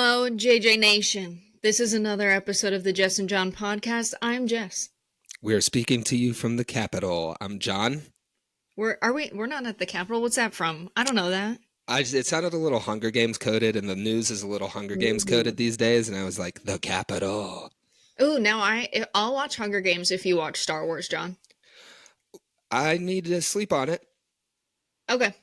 Hello, JJ Nation. This is another episode of the Jess and John podcast. I'm Jess. We are speaking to you from the Capitol. I'm John. We're not at the Capitol. What's that from? I don't know that. It sounded a little Hunger Games coded, and the news is a little Hunger Games coded these days, and I was like, the Capitol. Ooh, now I'll watch Hunger Games if you watch Star Wars, John. I need to sleep on it. Okay.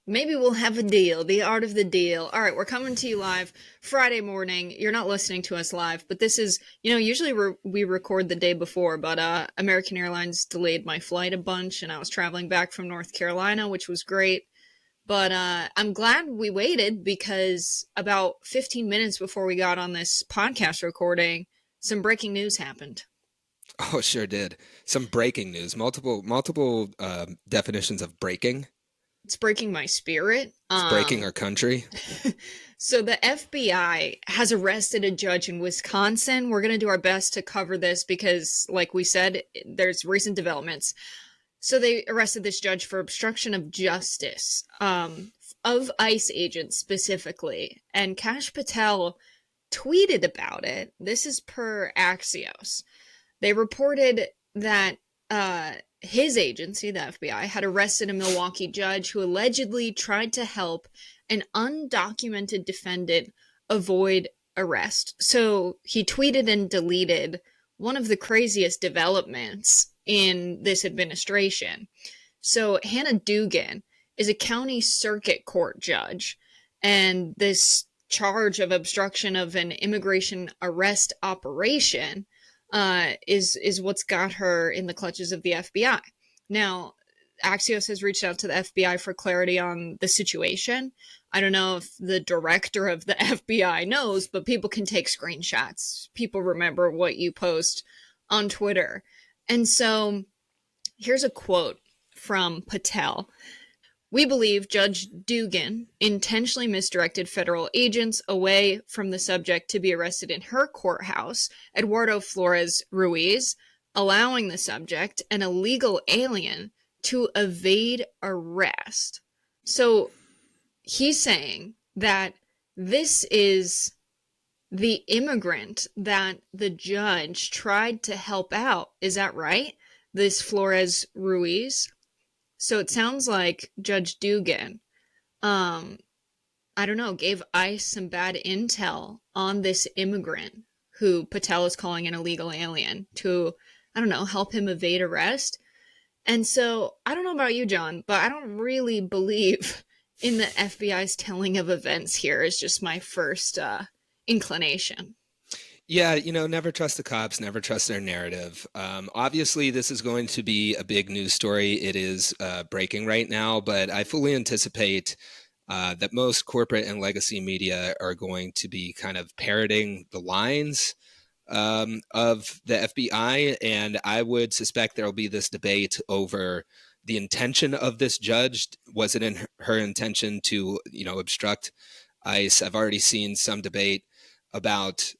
Maybe we'll have a deal. The art of the deal. All right, we're coming to you live Friday morning. You're not listening to us live, but this is, usually we record the day before, but American Airlines delayed my flight a bunch, and I was traveling back from North Carolina, which was great. But I'm glad we waited because about 15 minutes before we got on this podcast recording, some breaking news happened. Oh, sure did. Some breaking news. Multiple definitions of breaking. It's breaking my spirit. It's breaking our country. So the FBI has arrested a judge in Wisconsin. We're going to do our best to cover this because, like we said, there's recent developments. So they arrested this judge for obstruction of justice, of ICE agents specifically. And Kash Patel tweeted about it. This is per Axios. They reported that his agency, the FBI, had arrested a Milwaukee judge who allegedly tried to help an undocumented defendant avoid arrest. So he tweeted and deleted one of the craziest developments in this administration. So Hannah Dugan is a county circuit court judge, and this charge of obstruction of an immigration arrest operation is what's got her in the clutches of the FBI. Now, Axios has reached out to the FBI for clarity on the situation. I don't know if the director of the FBI knows, but people can take screenshots. People remember what you post on Twitter. And so here's a quote from Patel. "We believe Judge Dugan intentionally misdirected federal agents away from the subject to be arrested in her courthouse, Eduardo Flores Ruiz, allowing the subject, an illegal alien, to evade arrest." So he's saying that this is the immigrant that the judge tried to help out. Is that right? This Flores Ruiz? So it sounds like Judge Dugan, I don't know, gave ICE some bad intel on this immigrant who Patel is calling an illegal alien to, I don't know, help him evade arrest. And so I don't know about you, John, but I don't really believe in the FBI's telling of events here is just my first inclination. Yeah, never trust the cops, never trust their narrative. Obviously, this is going to be a big news story. It is breaking right now, but I fully anticipate that most corporate and legacy media are going to be kind of parroting the lines of the FBI, and I would suspect there will be this debate over the intention of this judge. Was it in her intention to, obstruct ICE? I've already seen some debate about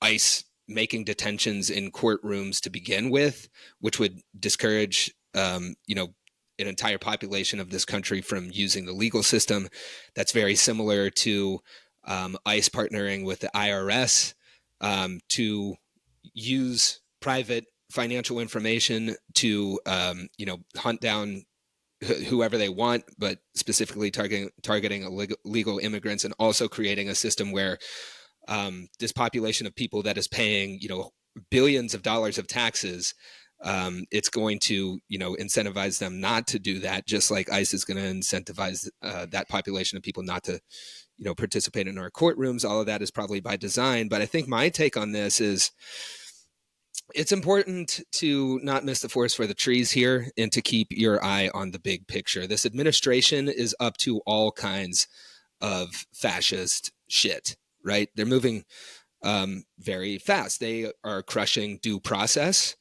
ICE making detentions in courtrooms to begin with, which would discourage, an entire population of this country from using the legal system. That's very similar to ICE partnering with the IRS to use private financial information to, hunt down whoever they want, but specifically targeting illegal immigrants, and also creating a system where this population of people that is paying, billions of dollars of taxes, it's going to, incentivize them not to do that, just like ICE is going to incentivize that population of people not to, participate in our courtrooms. All of that is probably by design. But I think my take on this is it's important to not miss the forest for the trees here and to keep your eye on the big picture. This administration is up to all kinds of fascist shit. Right? They're moving very fast. They are crushing due process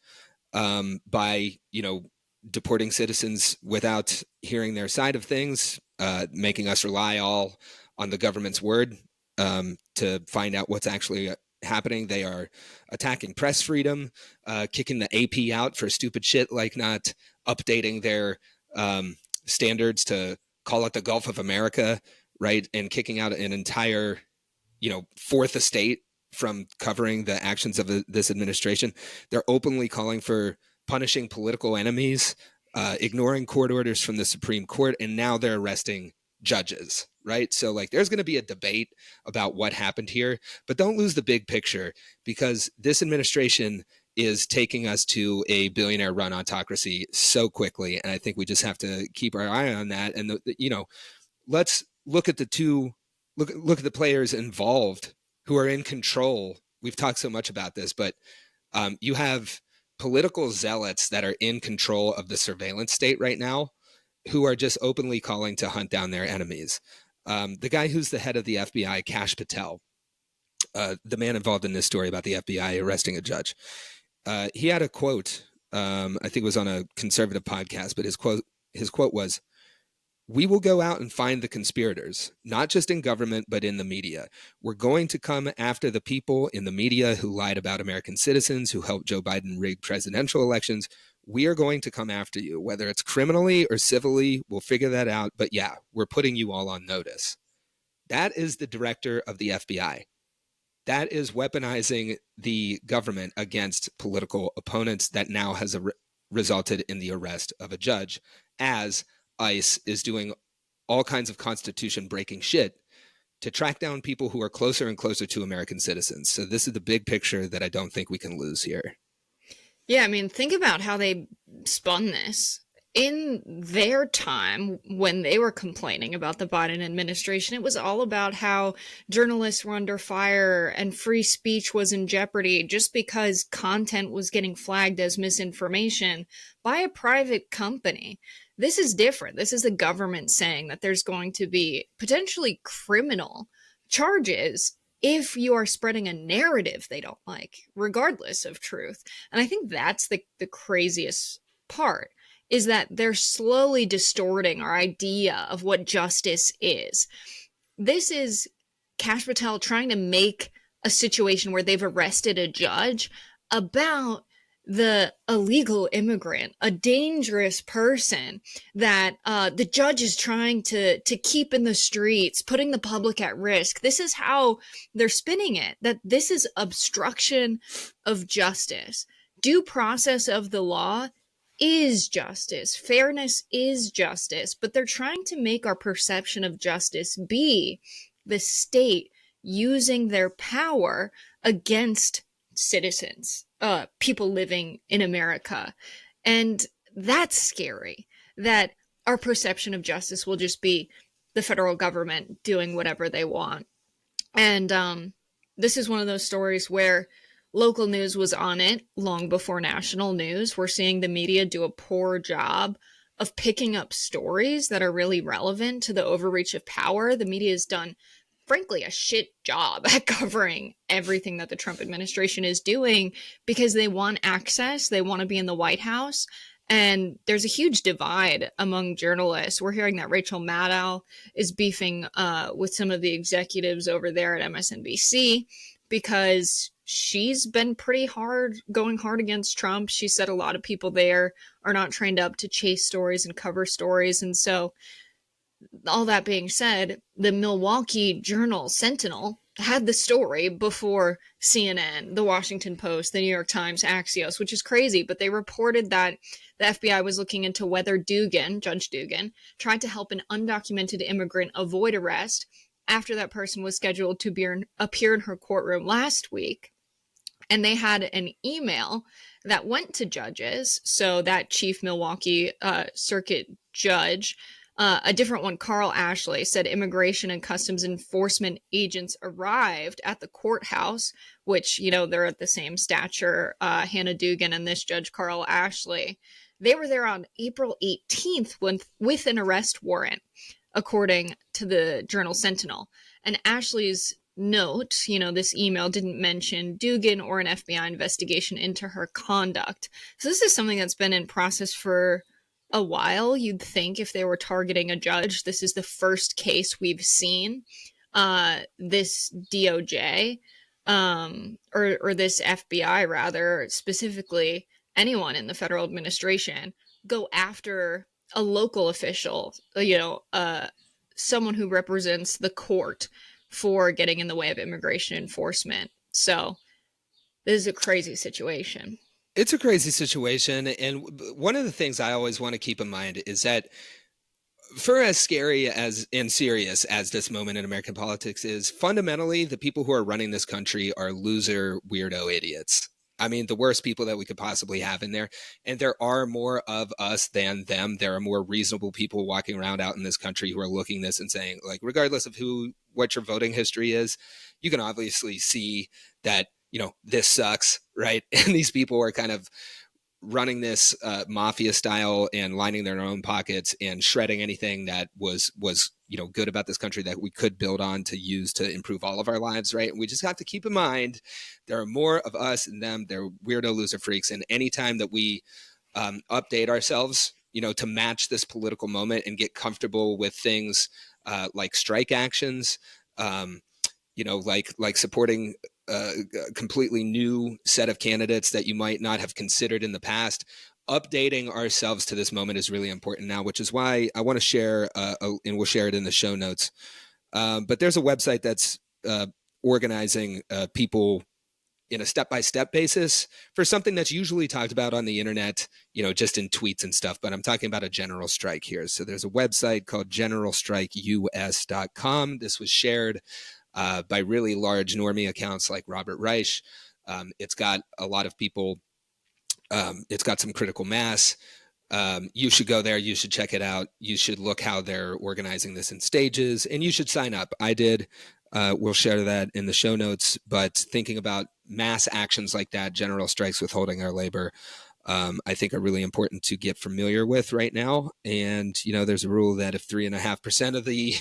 by, deporting citizens without hearing their side of things, making us rely all on the government's word to find out what's actually happening. They are attacking press freedom, kicking the AP out for stupid shit like not updating their standards to call it the Gulf of America, right? And kicking out an entire fourth estate from covering the actions of this administration. They're openly calling for punishing political enemies, ignoring court orders from the Supreme Court, and now they're arresting judges, right? So like there's going to be a debate about what happened here, but don't lose the big picture, because this administration is taking us to a billionaire run autocracy so quickly. And I think we just have to keep our eye on that. And, let's look at look at the players involved who are in control. We've talked so much about this, but you have political zealots that are in control of the surveillance state right now, who are just openly calling to hunt down their enemies. The guy who's the head of the FBI, Kash Patel, the man involved in this story about the FBI arresting a judge, he had a quote, I think it was on a conservative podcast, but his quote was, "We will go out and find the conspirators, not just in government, but in the media. We're going to come after the people in the media who lied about American citizens, who helped Joe Biden rig presidential elections. We are going to come after you, whether it's criminally or civilly. We'll figure that out. But yeah, we're putting you all on notice." That is the director of the FBI. That is weaponizing the government against political opponents. That now has resulted in the arrest of a judge, as ICE is doing all kinds of constitution breaking shit to track down people who are closer and closer to American citizens. So this is the big picture that I don't think we can lose here. Yeah, I mean, think about how they spun this. In their time, when they were complaining about the Biden administration, it was all about how journalists were under fire and free speech was in jeopardy just because content was getting flagged as misinformation by a private company. This is different. This is the government saying that there's going to be potentially criminal charges if you are spreading a narrative they don't like, regardless of truth. And I think that's the craziest part, is that they're slowly distorting our idea of what justice is. This is Kash Patel trying to make a situation where they've arrested a judge about the illegal immigrant, a dangerous person that the judge is trying to keep in the streets, putting the public at risk. This is how they're spinning it, that this is obstruction of justice. Due process of the law is justice. Fairness is justice. But they're trying to make our perception of justice be the state using their power against citizens, people living in America. And that's scary, that our perception of justice will just be the federal government doing whatever they want. And this is one of those stories where local news was on it long before national news. We're seeing the media do a poor job of picking up stories that are really relevant to the overreach of power. The media has done, frankly, a shit job at covering everything that the Trump administration is doing because they want access. They want to be in the White House. And there's a huge divide among journalists. We're hearing that Rachel Maddow is beefing with some of the executives over there at MSNBC because she's been going hard against Trump. She said a lot of people there are not trained up to chase stories and cover stories. And so, all that being said, the Milwaukee Journal Sentinel had the story before CNN, the Washington Post, the New York Times, Axios, which is crazy. But they reported that the FBI was looking into whether Judge Dugan, tried to help an undocumented immigrant avoid arrest after that person was scheduled to appear in her courtroom last week. And they had an email that went to judges. So that chief Milwaukee circuit judge, a different one, Carl Ashley, said immigration and customs enforcement agents arrived at the courthouse, which, they're at the same stature, Hannah Dugan and this judge, Carl Ashley. They were there on April 18th with an arrest warrant, according to the Journal Sentinel. And Ashley's note, this email didn't mention Dugan or an FBI investigation into her conduct. So this is something that's been in process for a while. You'd think if they were targeting a judge, this is the first case we've seen this DOJ or this FBI, rather, specifically anyone in the federal administration, go after a local official, someone who represents the court for getting in the way of immigration enforcement. So this is a crazy situation. It's a crazy situation. And one of the things I always want to keep in mind is that for as scary as and serious as this moment in American politics is, fundamentally, the people who are running this country are loser, weirdo idiots. I mean, the worst people that we could possibly have in there. And there are more of us than them. There are more reasonable people walking around out in this country who are looking this and saying, like, regardless of what your voting history is, you can obviously see that, this sucks, right? And these people are kind of running this mafia style and lining their own pockets and shredding anything that was good about this country that we could build on to use to improve all of our lives, right? And we just have to keep in mind there are more of us than them. They're weirdo loser freaks, and anytime that we update ourselves, to match this political moment and get comfortable with things like strike actions, like supporting a completely new set of candidates that you might not have considered in the past. Updating ourselves to this moment is really important now, which is why I want to share, and we'll share it in the show notes. But there's a website that's organizing people in a step-by-step basis for something that's usually talked about on the internet, just in tweets and stuff. But I'm talking about a general strike here. So there's a website called generalstrikeus.com. This was shared by really large normie accounts like Robert Reich. It's got a lot of people. It's got some critical mass. You should go there. You should check it out. You should look how they're organizing this in stages, and you should sign up. I did. We'll share that in the show notes. But thinking about mass actions like that, general strikes withholding our labor, I think are really important to get familiar with right now. And, there's a rule that if 3.5% of the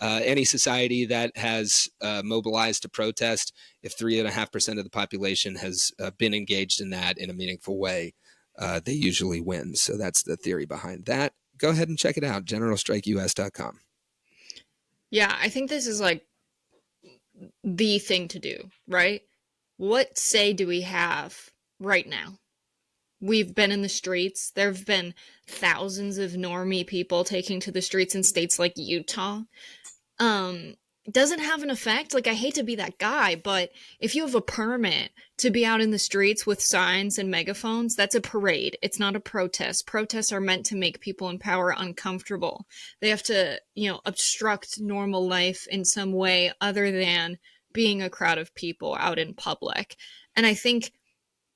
any society that has mobilized to protest, if 3.5% of the population has been engaged in that in a meaningful way, they usually win. So that's the theory behind that. Go ahead and check it out, generalstrikeus.com. Yeah, I think this is like the thing to do, right? What say do we have right now? We've been in the streets. There have been thousands of normie people taking to the streets in states like Utah. Doesn't have an effect. Like, I hate to be that guy, but if you have a permit to be out in the streets with signs and megaphones, that's a parade. It's not a protest. Protests are meant to make people in power uncomfortable. They have to, obstruct normal life in some way other than being a crowd of people out in public. And I think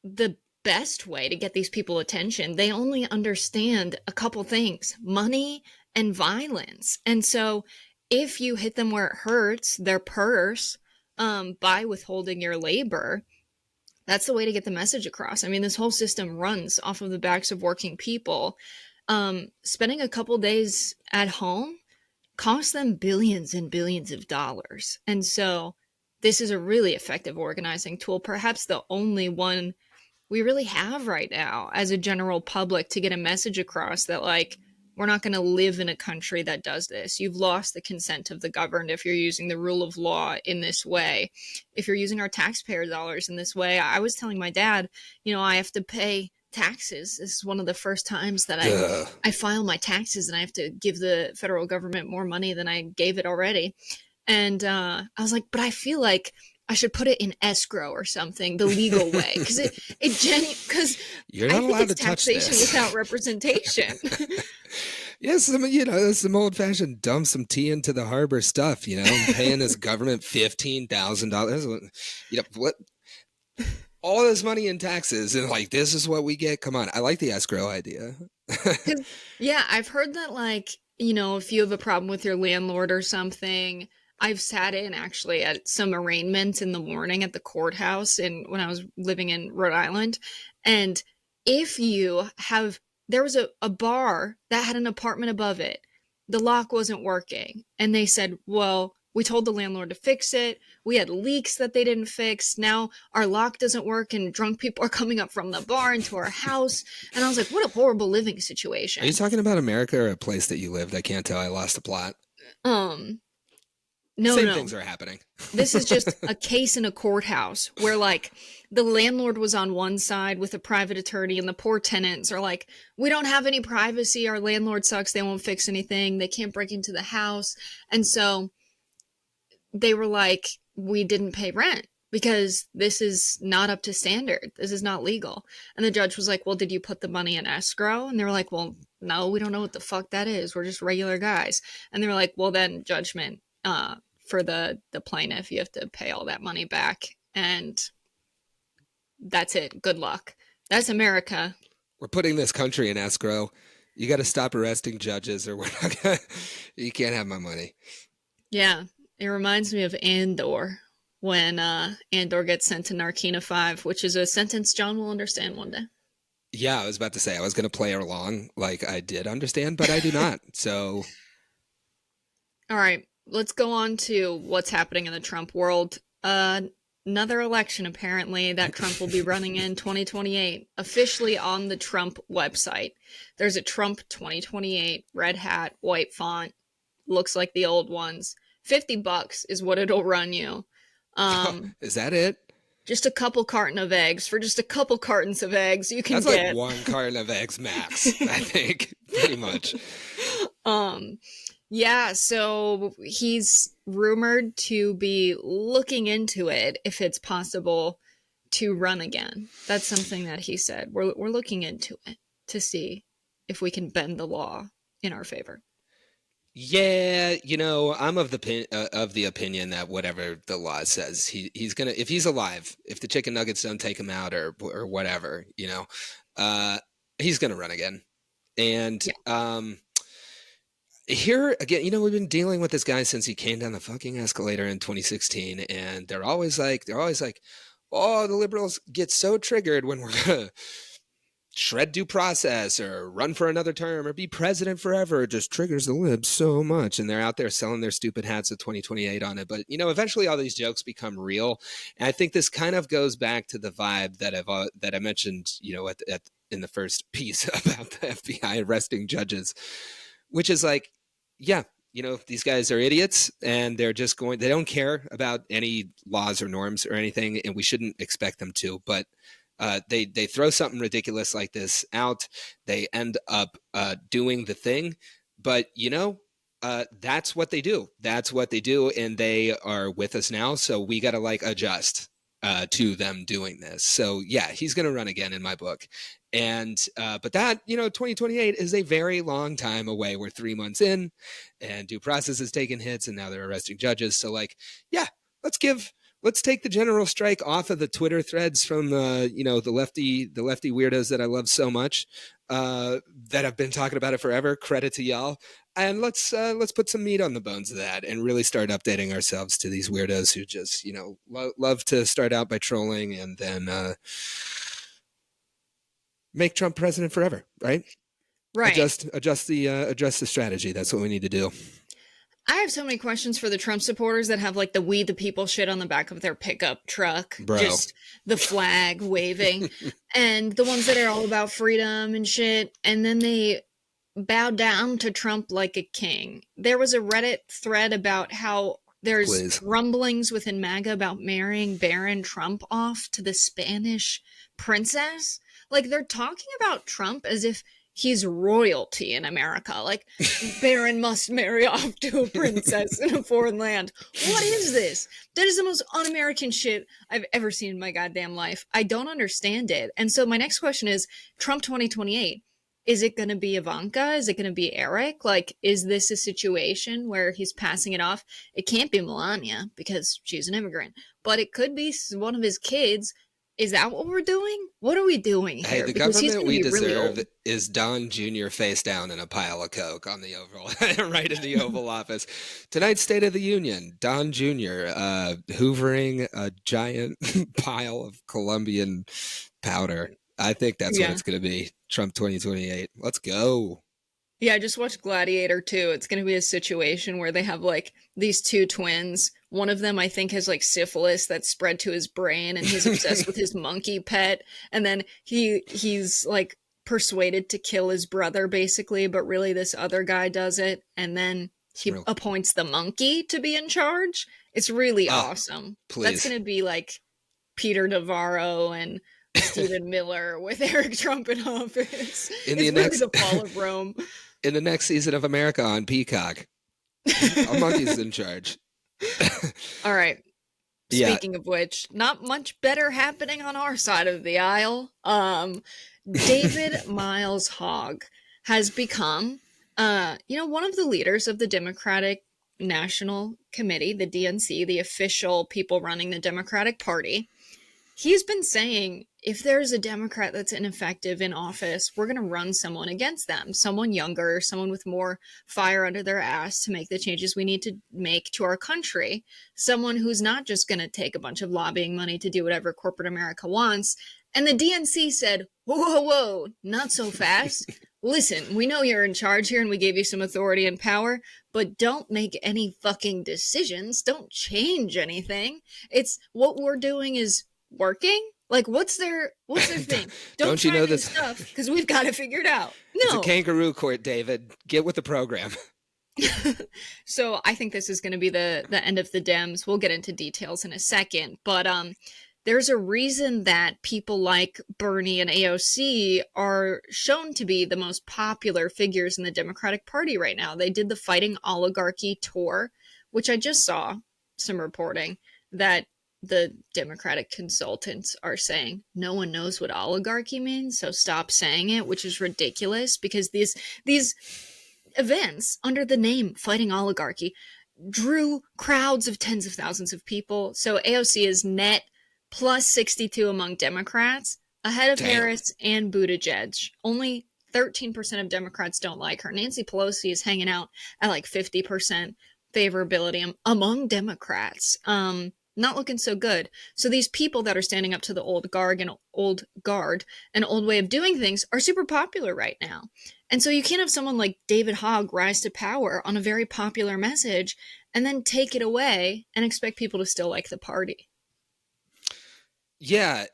the best way to get these people attention, they only understand a couple things: money and violence. And so if you hit them where it hurts, their purse, by withholding your labor, that's the way to get the message across. I mean, this whole system runs off of the backs of working people. Spending a couple days at home costs them billions and billions of dollars. And so this is a really effective organizing tool, perhaps the only one we really have right now as a general public to get a message across that, like, we're not going to live in a country that does this. You've lost the consent of the governed if you're using the rule of law in this way. If you're using our taxpayer dollars in this way. I was telling my dad, I have to pay taxes. This is one of the first times that I file my taxes, and I have to give the federal government more money than I gave it already. And I was like, but I feel like I should put it in escrow or something, the legal way, because because you're not allowed to touch taxation this without representation. Yes, that's some old-fashioned dump some tea into the harbor stuff. Paying this government $15,000. What? All this money in taxes, and like, this is what we get. Come on, I like the escrow idea. Yeah, I've heard that, like, if you have a problem with your landlord or something. I've sat in actually at some arraignments in the morning at the courthouse when I was living in Rhode Island. And if there was a bar that had an apartment above it, the lock wasn't working. And they said, well, we told the landlord to fix it. We had leaks that they didn't fix. Now our lock doesn't work, and drunk people are coming up from the bar into our house. And I was like, what a horrible living situation. Are you talking about America or a place that you lived? I can't tell. I lost the plot. No, Same things are happening. This is just a case in a courthouse where, like, the landlord was on one side with a private attorney, and the poor tenants are like, we don't have any privacy. Our landlord sucks. They won't fix anything. They can't break into the house. And so they were like, we didn't pay rent because this is not up to standard. This is not legal. And the judge was like, well, did you put the money in escrow? And they were like, well, no, we don't know what the fuck that is. We're just regular guys. And they were like, well, then judgment for the plaintiff, you have to pay all that money back. And that's it. Good luck. That's America. We're putting this country in escrow. You got to stop arresting judges, or we're not gonna, you can't have my money. Yeah, it reminds me of Andor when Andor gets sent to Narkina 5, which is a sentence John will understand one day. Yeah, I was about to say I was going to play along like I did understand, but I do not. So, all right, let's go on to what's happening in the Trump world. Another election, apparently, that Trump will be running in 2028, officially on the Trump website. There's a Trump 2028 red hat, white font. Looks like the old ones. $50 is what it'll run you. Is that it? Just a couple carton of eggs. For just a couple cartons of eggs, you can That's get like one carton of eggs max, I think, pretty much. Yeah, so he's rumored to be looking into it if it's possible to run again. That's something that he said. We're looking into it to see if we can bend the law in our favor. Yeah, I'm of the opinion that whatever the law says, he's gonna, if he's alive, if the chicken nuggets don't take him out or whatever, he's gonna run again. And yeah. Here again, we've been dealing with this guy since he came down the fucking escalator in 2016, and they're always like, oh, the liberals get so triggered when we're gonna shred due process or run for another term or be president forever. It just triggers the libs so much, and they're out there selling their stupid hats at 2028 on it. But eventually all these jokes become real, and I think this kind of goes back to the vibe that I mentioned, in the first piece about the FBI arresting judges, which is like, yeah, these guys are idiots and they're just they don't care about any laws or norms or anything, and we shouldn't expect them to. But they throw something ridiculous like this out. They end up doing the thing. But, that's what they do. That's what they do. And they are with us now. So we got to adjust to them doing this. So, yeah, he's going to run again in my book. And but that, 2028 is a very long time away. We're 3 months in and due process has taken hits and now they're arresting judges. So yeah, let's take the general strike off of the Twitter threads from the lefty weirdos that I love so much, that have been talking about it forever. Credit to y'all. And let's put some meat on the bones of that and really start updating ourselves to these weirdos who just, love to start out by trolling and then make Trump president forever, right? Right. Adjust the strategy. That's what we need to do. I have so many questions for the Trump supporters that have the "We the People" shit on the back of their pickup truck. Bro. Just the flag waving. And the ones that are all about freedom and shit. And then they bow down to Trump like a king. There was a Reddit thread about how there's rumblings within MAGA about marrying Baron Trump off to the Spanish princess. They're talking about Trump as if he's royalty in America. Baron must marry off to a princess in a foreign land. What is this? That is the most un-American shit I've ever seen in my goddamn life. I don't understand it. And so my next question is, Trump 2028, is it going to be Ivanka? Is it going to be Eric? Is this a situation where he's passing it off? It can't be Melania because she's an immigrant, but it could be one of his kids. Is that what we're doing? What are we doing here? Hey, the government we deserve is Don Jr. face down in a pile of coke on the Oval, right in the Oval Office. Tonight's State of the Union, Don Jr. Hoovering a giant pile of Colombian powder. I think that's what it's going to be. Trump 2028. Let's go. Yeah, I just watched Gladiator 2. It's going to be a situation where they have these two twins. One of them, I think, has syphilis that's spread to his brain, and he's obsessed with his monkey pet. And then he's persuaded to kill his brother, basically, but really this other guy does it. And then he appoints the monkey to be in charge. It's really awesome. Please. That's going to be Peter Navarro and Stephen Miller with Eric Trump in office. It's the fall of Rome. In the next season of America on Peacock, our monkey's in charge. All right. Yeah. Speaking of which, not much better happening on our side of the aisle. David Miles Hogg has become, one of the leaders of the Democratic National Committee, the DNC, the official people running the Democratic Party. He's been saying if there's a Democrat that's ineffective in office, we're going to run someone against them, someone younger, someone with more fire under their ass to make the changes we need to make to our country, someone who's not just going to take a bunch of lobbying money to do whatever corporate America wants. And the DNC said, whoa, whoa, whoa, not so fast. Listen, we know you're in charge here and we gave you some authority and power, but don't make any fucking decisions. Don't change anything. It's what we're doing is working. Like, what's their thing? Don't you try know new this? stuff because we've got it figured out. It's a No. kangaroo court, David. Get with the program. So I think this is going to be the end of the Dems. We'll get into details in a second, but there's a reason that people like Bernie and AOC are shown to be the most popular figures in the Democratic Party right now. They did the Fighting Oligarchy tour, which I just saw some reporting that the Democratic consultants are saying no one knows what oligarchy means, so stop saying it, which is ridiculous because these events under the name Fighting Oligarchy drew crowds of tens of thousands of people. So AOC is net plus 62 among Democrats, ahead of Damn. Harris and Buttigieg. Only 13% of Democrats don't like her. Nancy Pelosi is hanging out at like 50% favorability among Democrats. Not looking so good. So these people that are standing up to the old guard and old way of doing things are super popular right now. And so you can't have someone like David Hogg rise to power on a very popular message and then take it away and expect people to still like the party. Yeah.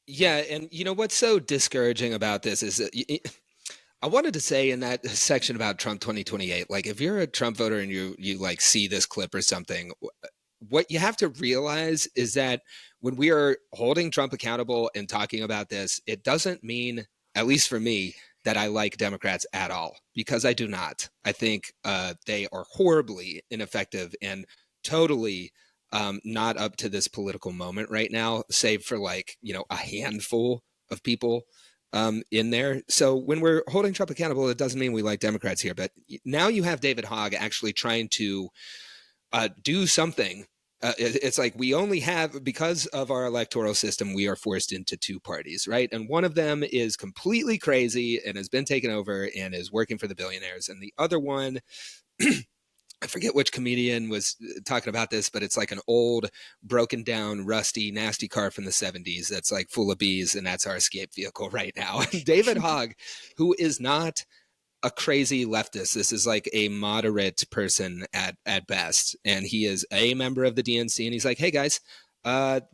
Yeah. And you know what's so discouraging about this is that I wanted to say in that section about Trump 2028, like if you're a Trump voter and you like see this clip or something, what you have to realize is that when we are holding Trump accountable and talking about this, it doesn't mean, at least for me, that I like Democrats at all, because I do not. I think they are horribly ineffective and totally not up to this political moment right now, save for like, a handful of people in there. So when we're holding Trump accountable, it doesn't mean we like Democrats here. But now you have David Hogg actually trying to do something. It's like we only have, because of our electoral system, we are forced into two parties, right? And one of them is completely crazy and has been taken over and is working for the billionaires. And the other one, I forget which comedian was talking about this, but it's like an old, broken down, rusty, nasty car from the 70s that's like full of bees, and that's our escape vehicle right now. David Hogg, who is not a crazy leftist. This is like a moderate person at best. And he is a member of the DNC. And he's like, hey guys,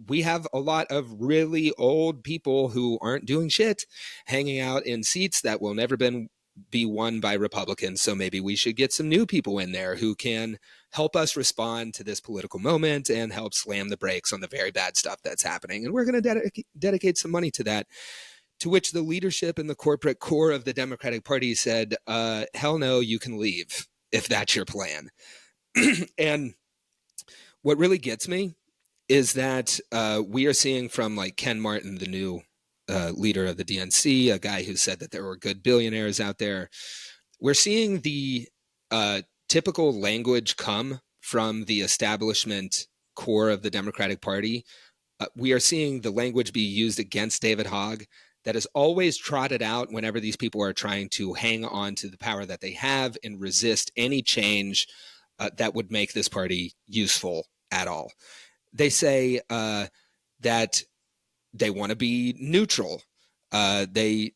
we have a lot of really old people who aren't doing shit hanging out in seats that will never be won by Republicans. So maybe we should get some new people in there who can help us respond to this political moment and help slam the brakes on the very bad stuff that's happening. And we're going to dedicate some money to that. To which the leadership and the corporate core of the Democratic Party said, hell no, you can leave if that's your plan. And what really gets me is that we are seeing from like Ken Martin, the new leader of the DNC, a guy who said that there were good billionaires out there. We're seeing the typical language come from the establishment core of the Democratic Party. We are seeing the language be used against David Hogg that is always trotted out whenever these people are trying to hang on to the power that they have and resist any change that would make this party useful at all. They say that they want to be neutral. They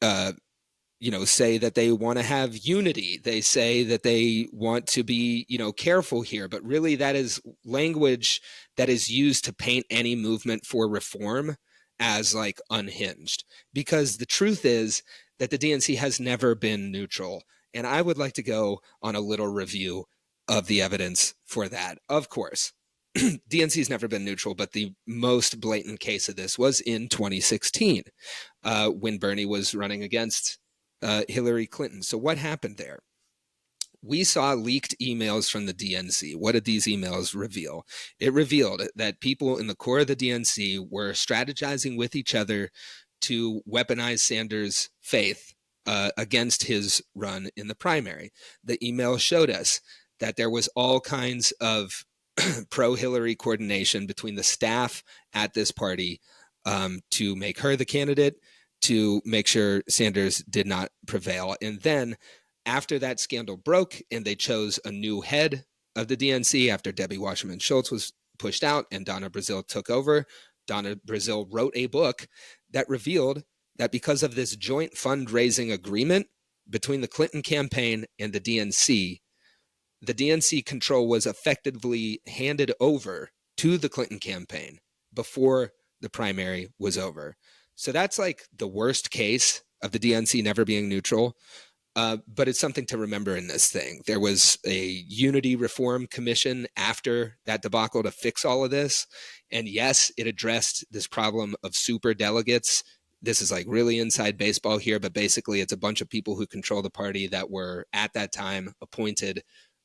say that they want to have unity. They say that they want to be, careful here. But really, that is language that is used to paint any movement for reform as like unhinged, because the truth is that the DNC has never been neutral. And I would like to go on a little review of the evidence for that. Of course, DNC has never been neutral, but the most blatant case of this was in 2016 when Bernie was running against Hillary Clinton. So what happened there? we saw leaked emails from the DNC. What did these emails reveal? It revealed that people in the core of the DNC were strategizing with each other to weaponize Sanders' faith against his run in the primary. The email showed us that there was all kinds of pro-Hillary coordination between the staff at this party to make her the candidate, to make sure Sanders did not prevail. And then after that scandal broke and they chose a new head of the DNC after Debbie Wasserman Schultz was pushed out and Donna Brazile took over, Donna Brazile wrote a book that revealed that because of this joint fundraising agreement between the Clinton campaign and the DNC control was effectively handed over to the Clinton campaign before the primary was over. So that's like the worst case of the DNC never being neutral. But it's something to remember in this thing. There was a unity reform commission after that debacle to fix all of this. And yes, it addressed this problem of super delegates. This is like really inside baseball here, but basically it's a bunch of people who control the party that were at that time appointed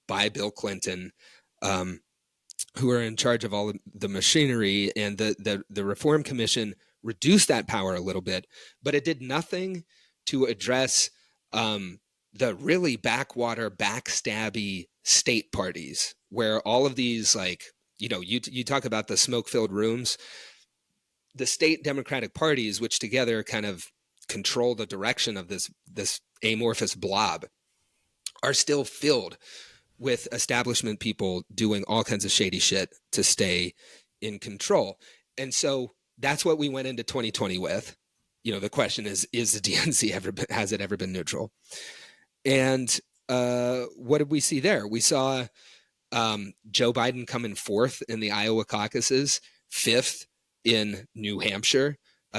by Bill Clinton, who are in charge of all of the machinery. And the reform commission reduced that power a little bit, but it did nothing to address the really backwater, backstabby state parties where all of these, like, you talk about the smoke-filled rooms, the state Democratic parties, which together kind of control the direction of this amorphous blob, are still filled with establishment people doing all kinds of shady shit to stay in control. And so that's what we went into 2020 with. The question is the DNC has it ever been neutral? And what did we see there? We saw Joe Biden come in fourth in the Iowa caucuses, fifth in New Hampshire.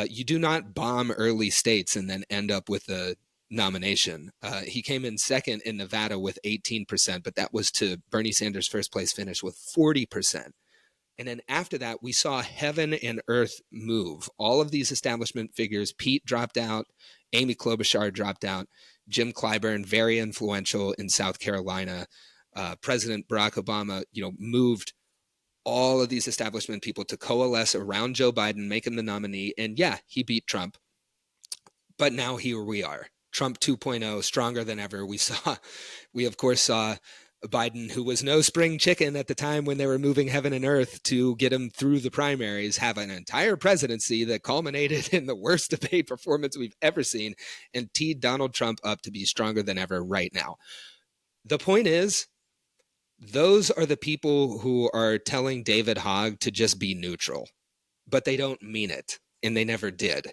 You do not bomb early states and then end up with a nomination. He came in second in Nevada with 18%, but that was to Bernie Sanders' first place finish with 40%. And then after that, we saw heaven and earth move. All of these establishment figures, Pete dropped out, Amy Klobuchar dropped out, Jim Clyburn, very influential in South Carolina, President Barack Obama, moved all of these establishment people to coalesce around Joe Biden, make him the nominee. And yeah, he beat Trump. But now here we are, Trump 2.0, stronger than ever. We of course saw Biden, who was no spring chicken at the time when they were moving heaven and earth to get him through the primaries, have an entire presidency that culminated in the worst debate performance we've ever seen and teed Donald Trump up to be stronger than ever right now. The point is, those are the people who are telling David Hogg to just be neutral, but they don't mean it, and they never did.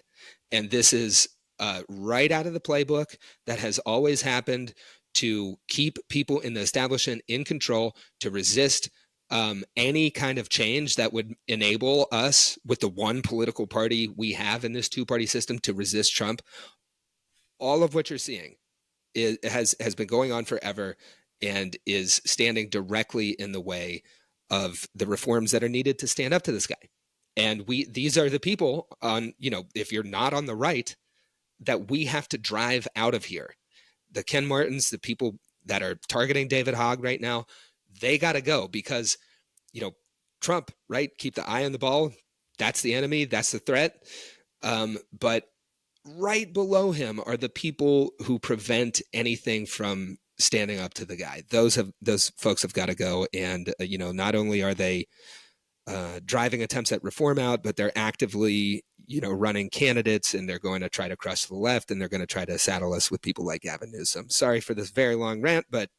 And this is right out of the playbook that has always happened to keep people in the establishment in control, to resist any kind of change that would enable us, with the one political party we have in this two-party system, to resist Trump. All of what you're seeing has been going on forever and is standing directly in the way of the reforms that are needed to stand up to this guy. And these are the people on, if you're not on the right, that we have to drive out of here. The Ken Martins, the people that are targeting David Hogg right now, they got to go because, Trump, right? Keep the eye on the ball. That's the enemy. That's the threat. But right below him are the people who prevent anything from standing up to the guy. Those folks have got to go. And, not only are they driving attempts at reform out, but they're actively, running candidates, and they're going to try to crush the left, and they're going to try to saddle us with people like Gavin Newsom. Sorry for this very long rant, but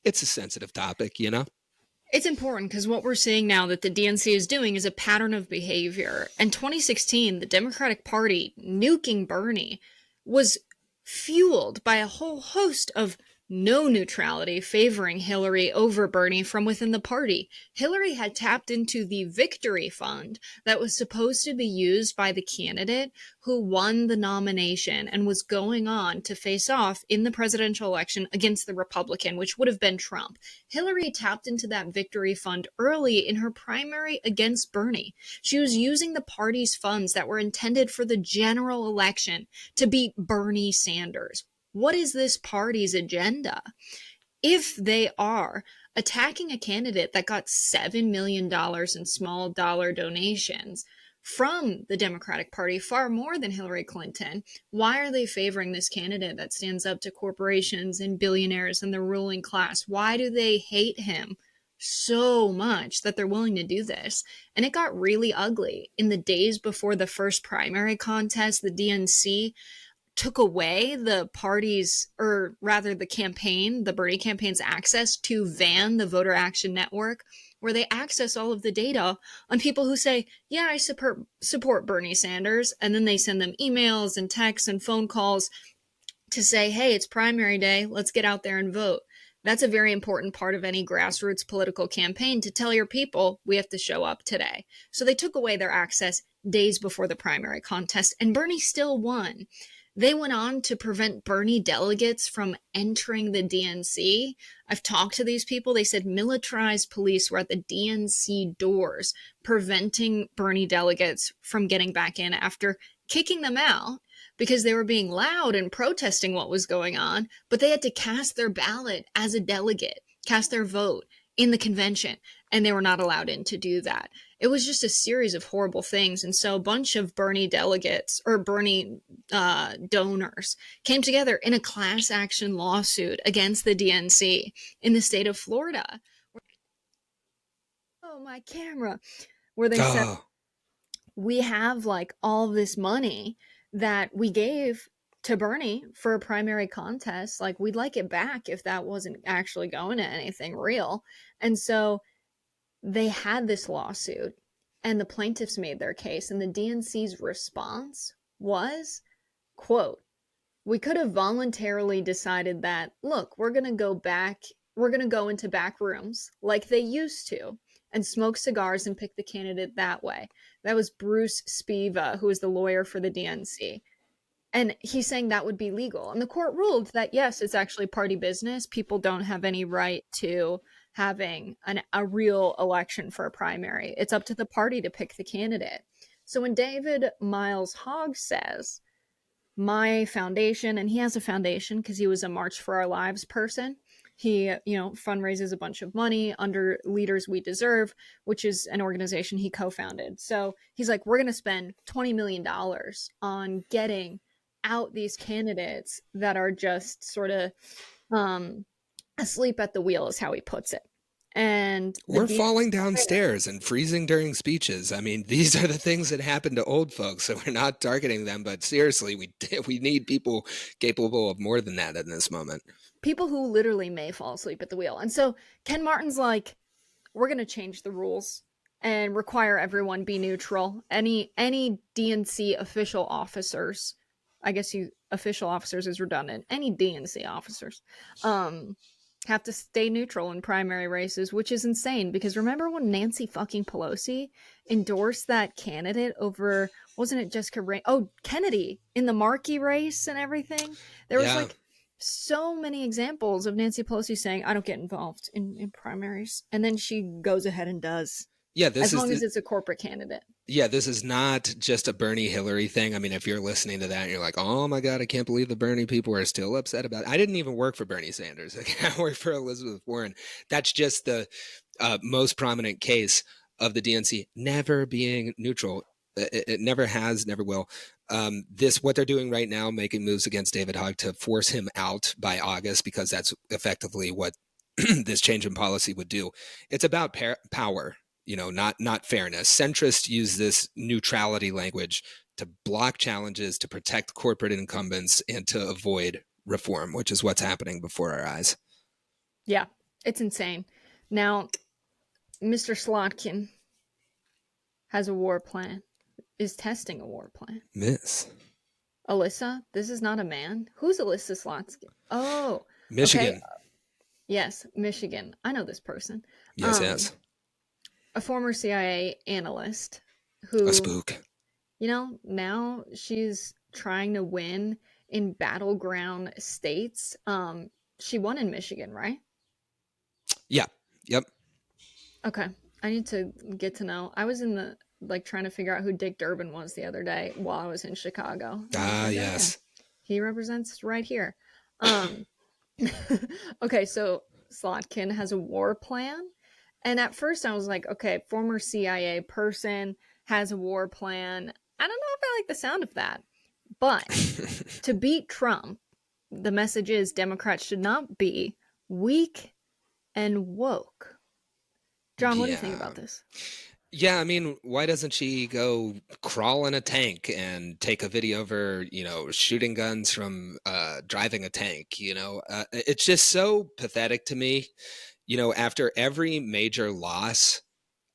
it's a sensitive topic, It's important because what we're seeing now that the DNC is doing is a pattern of behavior. In 2016, the Democratic Party nuking Bernie was fueled by a whole host of no neutrality favoring Hillary over Bernie from within the party. Hillary had tapped into the victory fund that was supposed to be used by the candidate who won the nomination and was going on to face off in the presidential election against the Republican, which would have been Trump. Hillary tapped into that victory fund early in her primary against Bernie. She was using the party's funds that were intended for the general election to beat Bernie Sanders. What is this party's agenda? If they are attacking a candidate that got $7 million in small dollar donations from the Democratic Party, far more than Hillary Clinton, why are they favoring this candidate that stands up to corporations and billionaires and the ruling class? Why do they hate him so much that they're willing to do this? And it got really ugly. In the days before the first primary contest, the DNC took away the party's, or rather the campaign, the Bernie campaign's access to VAN, the Voter Action Network, where they access all of the data on people who say, yeah, I support Bernie Sanders. And then they send them emails and texts and phone calls to say, hey, it's primary day. Let's get out there and vote. That's a very important part of any grassroots political campaign, to tell your people we have to show up today. So they took away their access days before the primary contest, and Bernie still won. They went on to prevent Bernie delegates from entering the DNC. I've talked to these people. They said militarized police were at the DNC doors, preventing Bernie delegates from getting back in after kicking them out because they were being loud and protesting what was going on. But they had to cast their ballot as a delegate, cast their vote in the convention, and they were not allowed in to do that. It was just a series of horrible things. And so a bunch of Bernie delegates, or Bernie donors, came together in a class action lawsuit against the DNC in the state of Florida. Oh, my camera. Where they said, we have like all this money that we gave to Bernie for a primary contest. Like, we'd like it back if that wasn't actually going to anything real. And so they had this lawsuit, and the plaintiffs made their case, and the DNC's response was, quote, we could have voluntarily decided that, look, we're going to go into back rooms like they used to and smoke cigars and pick the candidate that way. That was Bruce Spiva, who is the lawyer for the DNC. And he's saying that would be legal. And the court ruled that, yes, it's actually party business. People don't have any right to having a real election for a primary. It's up to the party to pick the candidate. So when David Miles Hogg says, my foundation, and he has a foundation because he was a March for Our Lives person, he, fundraises a bunch of money under Leaders We Deserve, which is an organization he co-founded. So he's like, we're going to spend $20 million on getting out these candidates that are just sort of asleep at the wheel, is how he puts it. And we're falling downstairs and freezing during speeches. I mean, these are the things that happen to old folks, so we're not targeting them. But seriously, we need people capable of more than that in this moment. People who literally may fall asleep at the wheel. And so Ken Martin's like, we're going to change the rules and require everyone be neutral. Any DNC official officers, I guess official officers is redundant, any DNC officers have to stay neutral in primary races, which is insane. Because remember when Nancy fucking Pelosi endorsed that candidate over, wasn't it Jessica Kennedy in the Markey race and everything? There was like so many examples of Nancy Pelosi saying, I don't get involved in primaries. And then she goes ahead and does. Yeah, as long as it's a corporate candidate. Yeah, this is not just a Bernie Hillary thing. I mean, if you're listening to that and you're like, oh my God, I can't believe the Bernie people are still upset about it. I didn't even work for Bernie Sanders. I worked for Elizabeth Warren. That's just the most prominent case of the DNC never being neutral. It never has, never will. What they're doing right now, making moves against David Hogg to force him out by August, because that's effectively what this change in policy would do. It's about power. Not fairness. Centrists use this neutrality language to block challenges, to protect corporate incumbents, and to avoid reform, which is what's happening before our eyes. Yeah, it's insane. Now, Mr. Slotkin has a war plan, is testing a war plan. Miss Alyssa, this is not a man. Who's Alyssa Slotkin? Oh, Michigan. Okay. Yes, Michigan. I know this person. Yes. A former CIA analyst who, a spook. Now she's trying to win in battleground states. She won in Michigan, right? Yeah. Yep. Okay. I need to get to know. I was in trying to figure out who Dick Durbin was the other day while I was in Chicago. Yes. He represents right here. Um, okay, so Slotkin has a war plan. And at first I was like, okay, former CIA person has a war plan. I don't know if I like the sound of that. But to beat Trump, the message is Democrats should not be weak and woke. John, what do you think Yeah. about this? Yeah, I mean, why doesn't she go crawl in a tank and take a video of her, shooting guns from driving a tank? It's just so pathetic to me. After every major loss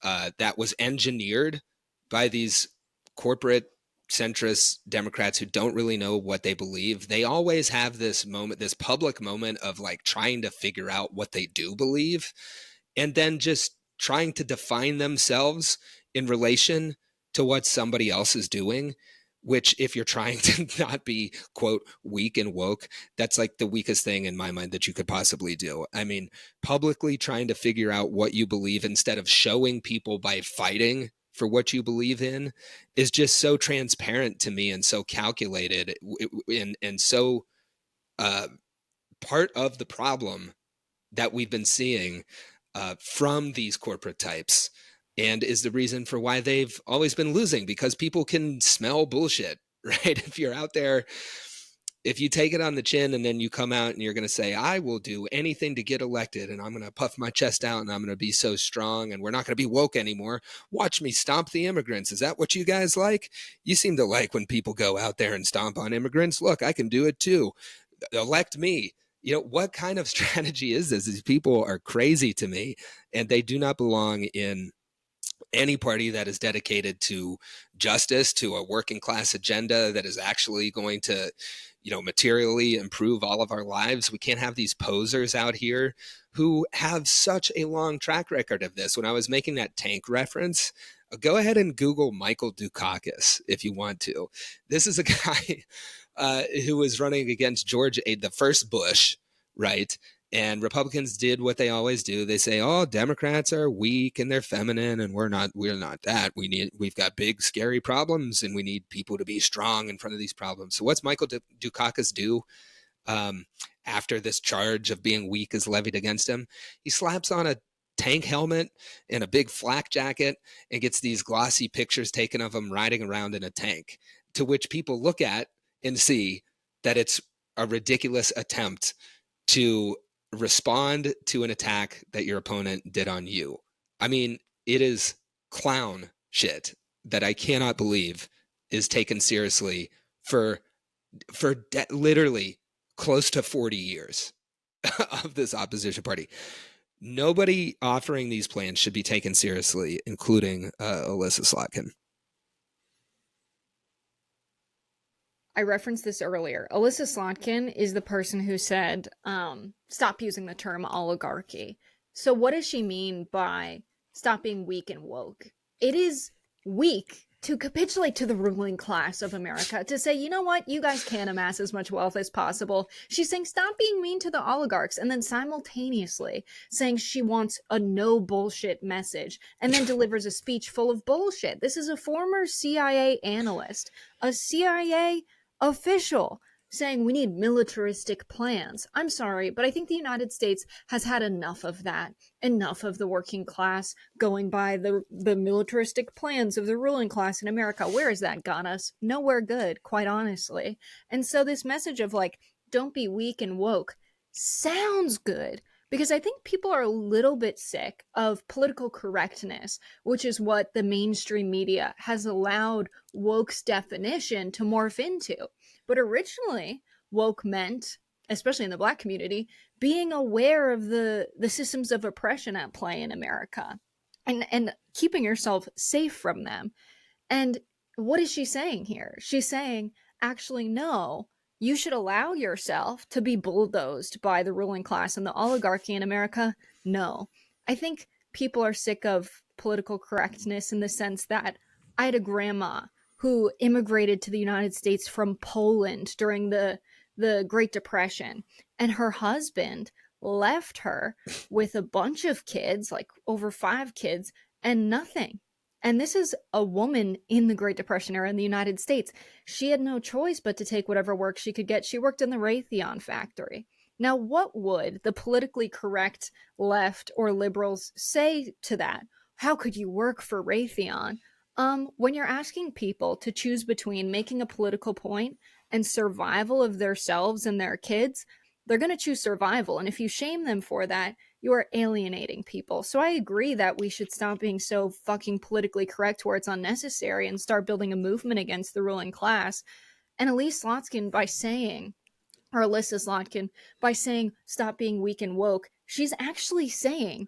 that was engineered by these corporate centrist Democrats who don't really know what they believe, they always have this moment, this public moment of like trying to figure out what they do believe and then just trying to define themselves in relation to what somebody else is doing, which if you're trying to not be quote weak and woke, that's like the weakest thing in my mind that you could possibly do. I mean, publicly trying to figure out what you believe instead of showing people by fighting for what you believe in is just so transparent to me and so calculated and so uh, part of the problem that we've been seeing from these corporate types and is the reason for why they've always been losing because people can smell bullshit, right? If you're out there, if you take it on the chin and then you come out and you're going to say, I will do anything to get elected and I'm going to puff my chest out and I'm going to be so strong and we're not going to be woke anymore. Watch me stomp the immigrants. Is that what you guys like? You seem to like when people go out there and stomp on immigrants. Look, I can do it too. Elect me. What kind of strategy is this? These people are crazy to me and they do not belong in any party that is dedicated to justice, to a working class agenda that is actually going to, materially improve all of our lives. We can't have these posers out here who have such a long track record of this. When I was making that tank reference, go ahead and Google Michael Dukakis if you want to. This is a guy who was running against the first Bush, right? And Republicans did what they always do. They say, "Oh, Democrats are weak and they're feminine, and we're not. We're not that. We've got big, scary problems, and we need people to be strong in front of these problems." So, what's Michael Dukakis do after this charge of being weak is levied against him? He slaps on a tank helmet and a big flak jacket and gets these glossy pictures taken of him riding around in a tank, to which people look at and see that it's a ridiculous attempt to respond to an attack that your opponent did on you. I mean, it is clown shit that I cannot believe is taken seriously for literally close to 40 years of this opposition party. Nobody offering these plans should be taken seriously, including Alyssa Slotkin. I referenced this earlier. Alyssa Slotkin is the person who said, stop using the term oligarchy. So what does she mean by stop being weak and woke? It is weak to capitulate to the ruling class of America, to say, you know what, you guys can amass as much wealth as possible. She's saying stop being mean to the oligarchs, and then simultaneously saying she wants a no bullshit message, and then delivers a speech full of bullshit. This is a former CIA analyst, a CIA official saying we need militaristic plans. I'm sorry, but I think the United States has had enough of that. Enough of the working class going by the militaristic plans of the ruling class in America. Where has that got us? Nowhere good, quite honestly. And so this message of like, don't be weak and woke sounds good, because I think people are a little bit sick of political correctness, which is what the mainstream media has allowed woke's definition to morph into. But originally, woke meant, especially in the Black community, being aware of the systems of oppression at play in America and keeping yourself safe from them. And what is she saying here? She's saying, actually, no, you should allow yourself to be bulldozed by the ruling class and the oligarchy in America. No. I think people are sick of political correctness in the sense that I had a grandma who immigrated to the United States from Poland during the Great Depression, and her husband left her with a bunch of kids, like over 5 kids, and nothing. And this is a woman in the Great Depression era in the United States. She had no choice but to take whatever work she could get. She worked in the Raytheon factory. Now, what would the politically correct left or liberals say to that? How could you work for Raytheon? When you're asking people to choose between making a political point and survival of themselves and their kids, they're going to choose survival. And if you shame them for that, you are alienating people. So I agree that we should stop being so fucking politically correct where it's unnecessary and start building a movement against the ruling class. And Elise Slotskin, by saying, or Alyssa Slotkin, by saying, stop being weak and woke, she's actually saying,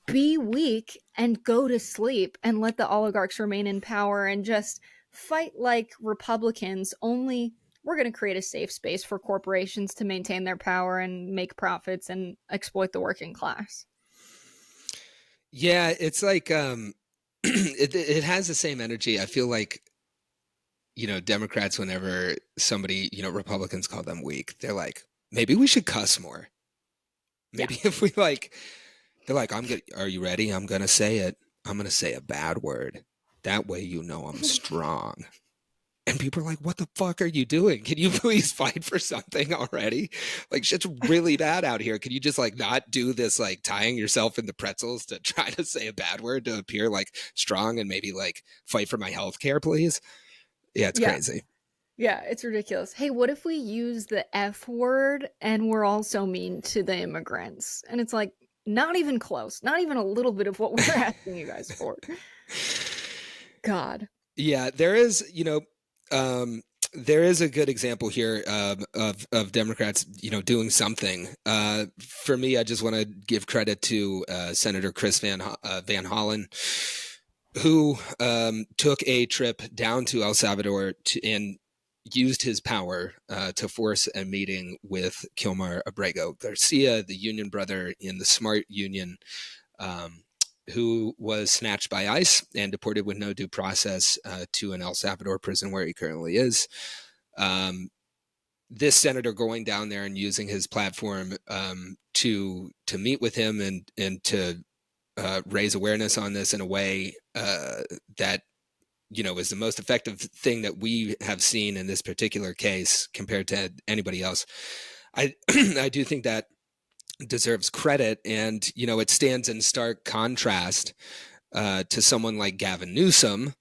be weak and go to sleep and let the oligarchs remain in power and just fight like Republicans, only we're going to create a safe space for corporations to maintain their power and make profits and exploit the working class. Yeah, it's like it has the same energy. I feel like, Democrats, whenever somebody, Republicans call them weak, they're like, maybe we should cuss more. Maybe if we they're like, are you ready? I'm going to say it. I'm going to say a bad word. That way, I'm strong. And people are like, what the fuck are you doing? Can you please fight for something already? Like, shit's really bad out here. Can you just not do this, tying yourself in the pretzels to try to say a bad word to appear strong and maybe fight for my health care, please? Yeah, it's crazy. Yeah, it's ridiculous. Hey, what if we use the F word and we're also mean to the immigrants? And it's like, not even close, not even a little bit of what we're asking you guys for. God. Yeah, there is, there is a good example here of Democrats, doing something. For me, I just want to give credit to Senator Chris Van Hollen, who took a trip down to El Salvador and used his power to force a meeting with Kilmar Abrego Garcia, the union brother in the SMART union, who was snatched by ICE and deported with no due process to an El Salvador prison where he currently is. This senator going down there and using his platform to meet with him and to raise awareness on this in a way that is the most effective thing that we have seen in this particular case compared to anybody else. I do think that deserves credit, and it stands in stark contrast to someone like Gavin Newsom,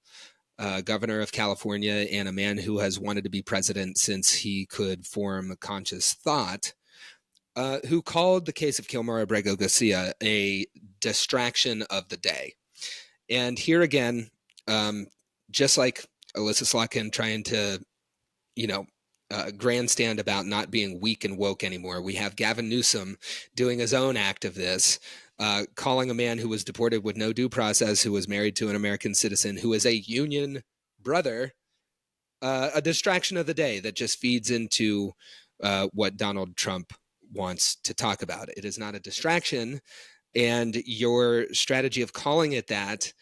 governor of California, and a man who has wanted to be president since he could form a conscious thought, who called the case of Kilmar Abrego Garcia a distraction of the day. And here again, just like Alyssa Slotkin trying to, grandstand about not being weak and woke anymore, we have Gavin Newsom doing his own act of this, calling a man who was deported with no due process, who was married to an American citizen, who is a union brother, a distraction of the day that just feeds into what Donald Trump wants to talk about. It is not a distraction, and your strategy of calling it that,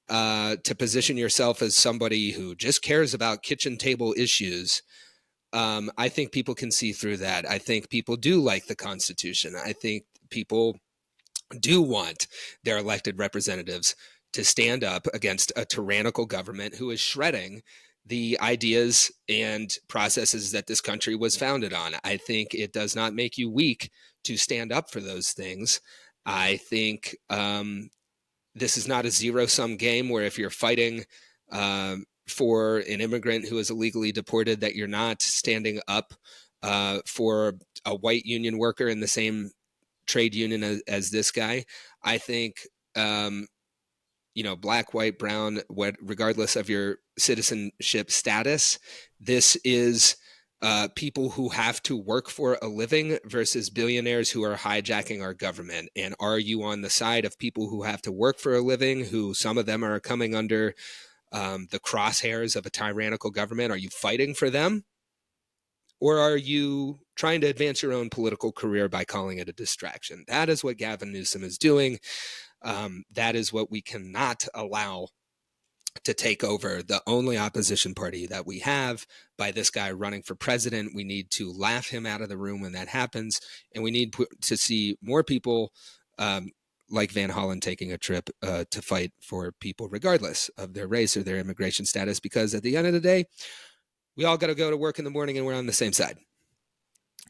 to position yourself as somebody who just cares about kitchen table issues, I think people can see through that. I think people do like the Constitution. I think people do want their elected representatives to stand up against a tyrannical government who is shredding the ideas and processes that this country was founded on. I think it does not make you weak to stand up for those things. I think this is not a zero-sum game where if you're fighting for an immigrant who is illegally deported, that you're not standing up for a white union worker in the same trade union as this guy. I think, black, white, brown, regardless of your citizenship status, this is people who have to work for a living versus billionaires who are hijacking our government. And are you on the side of people who have to work for a living, who some of them are coming under the crosshairs of a tyrannical government? Are you fighting for them? Or are you trying to advance your own political career by calling it a distraction? That is what Gavin Newsom is doing. That is what we cannot allow to take over the only opposition party that we have by this guy running for president. We need to laugh him out of the room when that happens. And we need to see more people like Van Hollen taking a trip to fight for people regardless of their race or their immigration status, because at the end of the day, we all got to go to work in the morning and we're on the same side.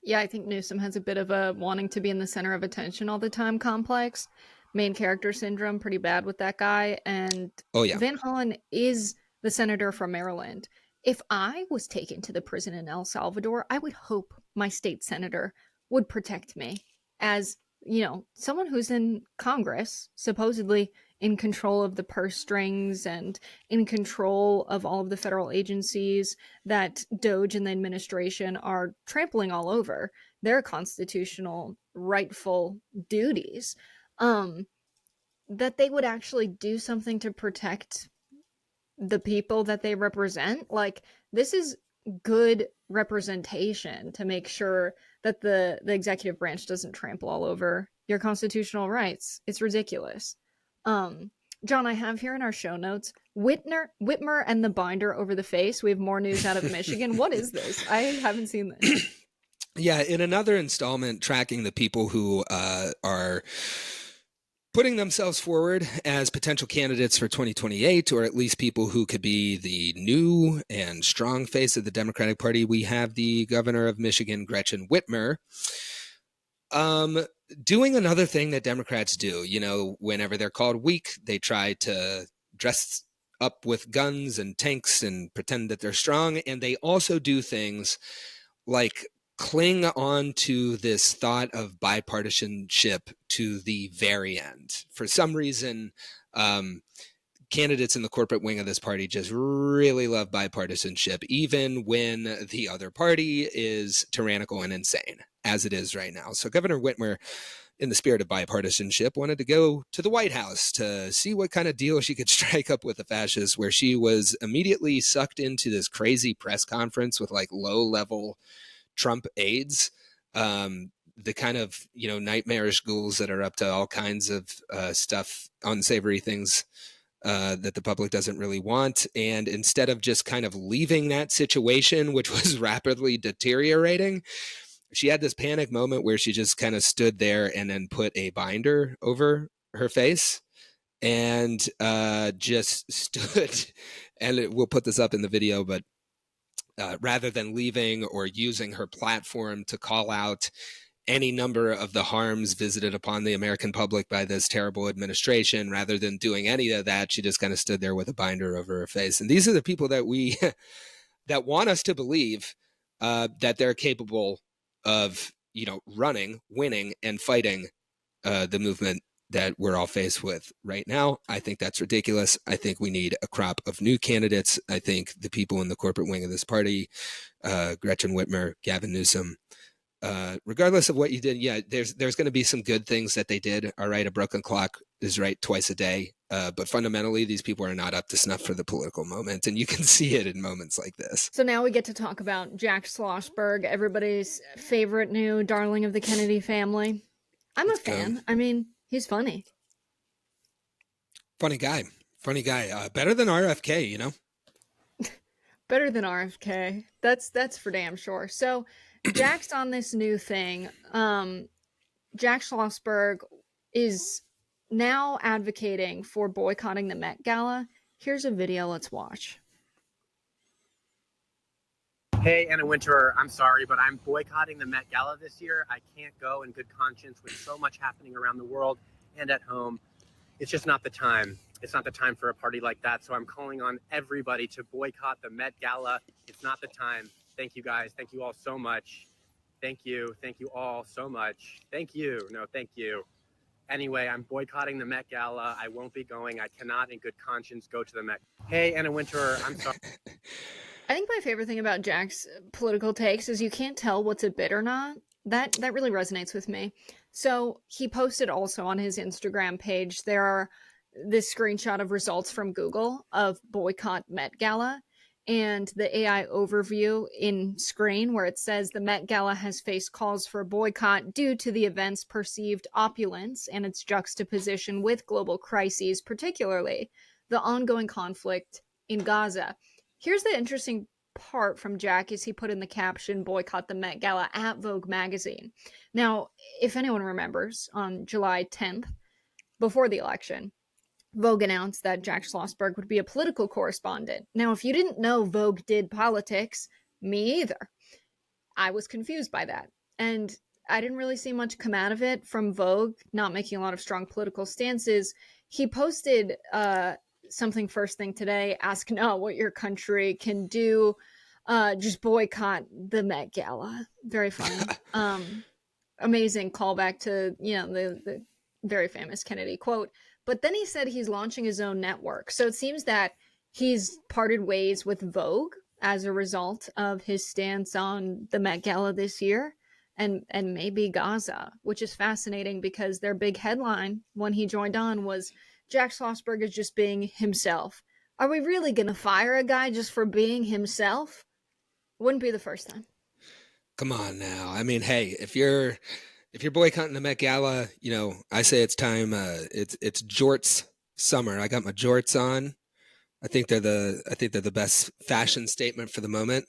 Yeah, I think Newsom has a bit of a wanting to be in the center of attention all the time complex. Main character syndrome, pretty bad with that guy. And Oh, yeah. Van Hollen is the senator from Maryland. If I was taken to the prison in El Salvador, I would hope my state senator would protect me as, someone who's in Congress, supposedly in control of the purse strings and in control of all of the federal agencies that Doge and the administration are trampling all over their constitutional rightful duties. Um, that they would actually do something to protect the people that they represent. Like, this is good representation to make sure that the executive branch doesn't trample all over your constitutional rights. It's ridiculous. John, I have here in our show notes Whitmer and the binder over the face. We have more news out of Michigan. What is this? I haven't seen this. Yeah, in another installment tracking the people who are putting themselves forward as potential candidates for 2028, or at least people who could be the new and strong face of the Democratic Party, we have the governor of Michigan, Gretchen Whitmer, doing another thing that Democrats do. Whenever they're called weak, they try to dress up with guns and tanks and pretend that they're strong. And they also do things like cling on to this thought of bipartisanship to the very end. For some reason, candidates in the corporate wing of this party just really love bipartisanship, even when the other party is tyrannical and insane, as it is right now. So Governor Whitmer, in the spirit of bipartisanship, wanted to go to the White House to see what kind of deal she could strike up with the fascists, where she was immediately sucked into this crazy press conference with like low-level Trump aides, the kind of, nightmarish ghouls that are up to all kinds of stuff, unsavory things that the public doesn't really want. And instead of just kind of leaving that situation, which was rapidly deteriorating, she had this panic moment where she just kind of stood there and then put a binder over her face and just stood. And we'll put this up in the video, but rather than leaving or using her platform to call out any number of the harms visited upon the American public by this terrible administration, rather than doing any of that, she just kind of stood there with a binder over her face. And these are the people that we that want us to believe that they're capable of, running, winning, and fighting the movement that we're all faced with right now. I think that's ridiculous. I think we need a crop of new candidates. I think the people in the corporate wing of this party, Gretchen Whitmer, Gavin Newsom, regardless of what you did, there's going to be some good things that they did. All right, a broken clock is right twice a day. But fundamentally, these people are not up to snuff for the political moment. And you can see it in moments like this. So now we get to talk about Jack Schlossberg, everybody's favorite new darling of the Kennedy family. I'm a fan. I mean, he's funny. Funny guy. Better than RFK, Better than RFK. That's for damn sure. So Jack's on this new thing. Jack Schlossberg is now advocating for boycotting the Met Gala. Here's a video. Let's watch. Hey, Anna Wintour, I'm sorry, but I'm boycotting the Met Gala this year. I can't go in good conscience with so much happening around the world and at home. It's just not the time. It's not the time for a party like that. So I'm calling on everybody to boycott the Met Gala. It's not the time. Thank you, guys. Thank you all so much. Thank you. Thank you all so much. Thank you. No, thank you. Anyway, I'm boycotting the Met Gala. I won't be going. I cannot in good conscience go to the Met. Hey, Anna Wintour, I'm sorry. I think my favorite thing about Jack's political takes is you can't tell what's a bit or not. That really resonates with me. So he posted also on his Instagram page, there are this screenshot of results from Google of boycott Met Gala and the AI overview in screen where it says the Met Gala has faced calls for boycott due to the event's perceived opulence and its juxtaposition with global crises, particularly the ongoing conflict in Gaza. Here's the interesting part from Jack is he put in the caption, boycott the Met Gala at Vogue magazine. Now, if anyone remembers, on July 10th, before the election, Vogue announced that Jack Schlossberg would be a political correspondent. Now, if you didn't know Vogue did politics, me either. I was confused by that. And I didn't really see much come out of it from Vogue, not making a lot of strong political stances. He posted something first thing today, ask not what your country can do, just boycott the Met Gala. Very funny. Amazing callback to, the very famous Kennedy quote. But then he said he's launching his own network. So it seems that he's parted ways with Vogue as a result of his stance on the Met Gala this year, and maybe Gaza, which is fascinating because their big headline when he joined on was Jack Schlossberg is just being himself. Are we really going to fire a guy just for being himself? Wouldn't be the first time. Come on now. I mean, hey, if you're boycotting the Met Gala, I say it's time. It's jorts summer. I got my jorts on. I think they're the best fashion statement for the moment.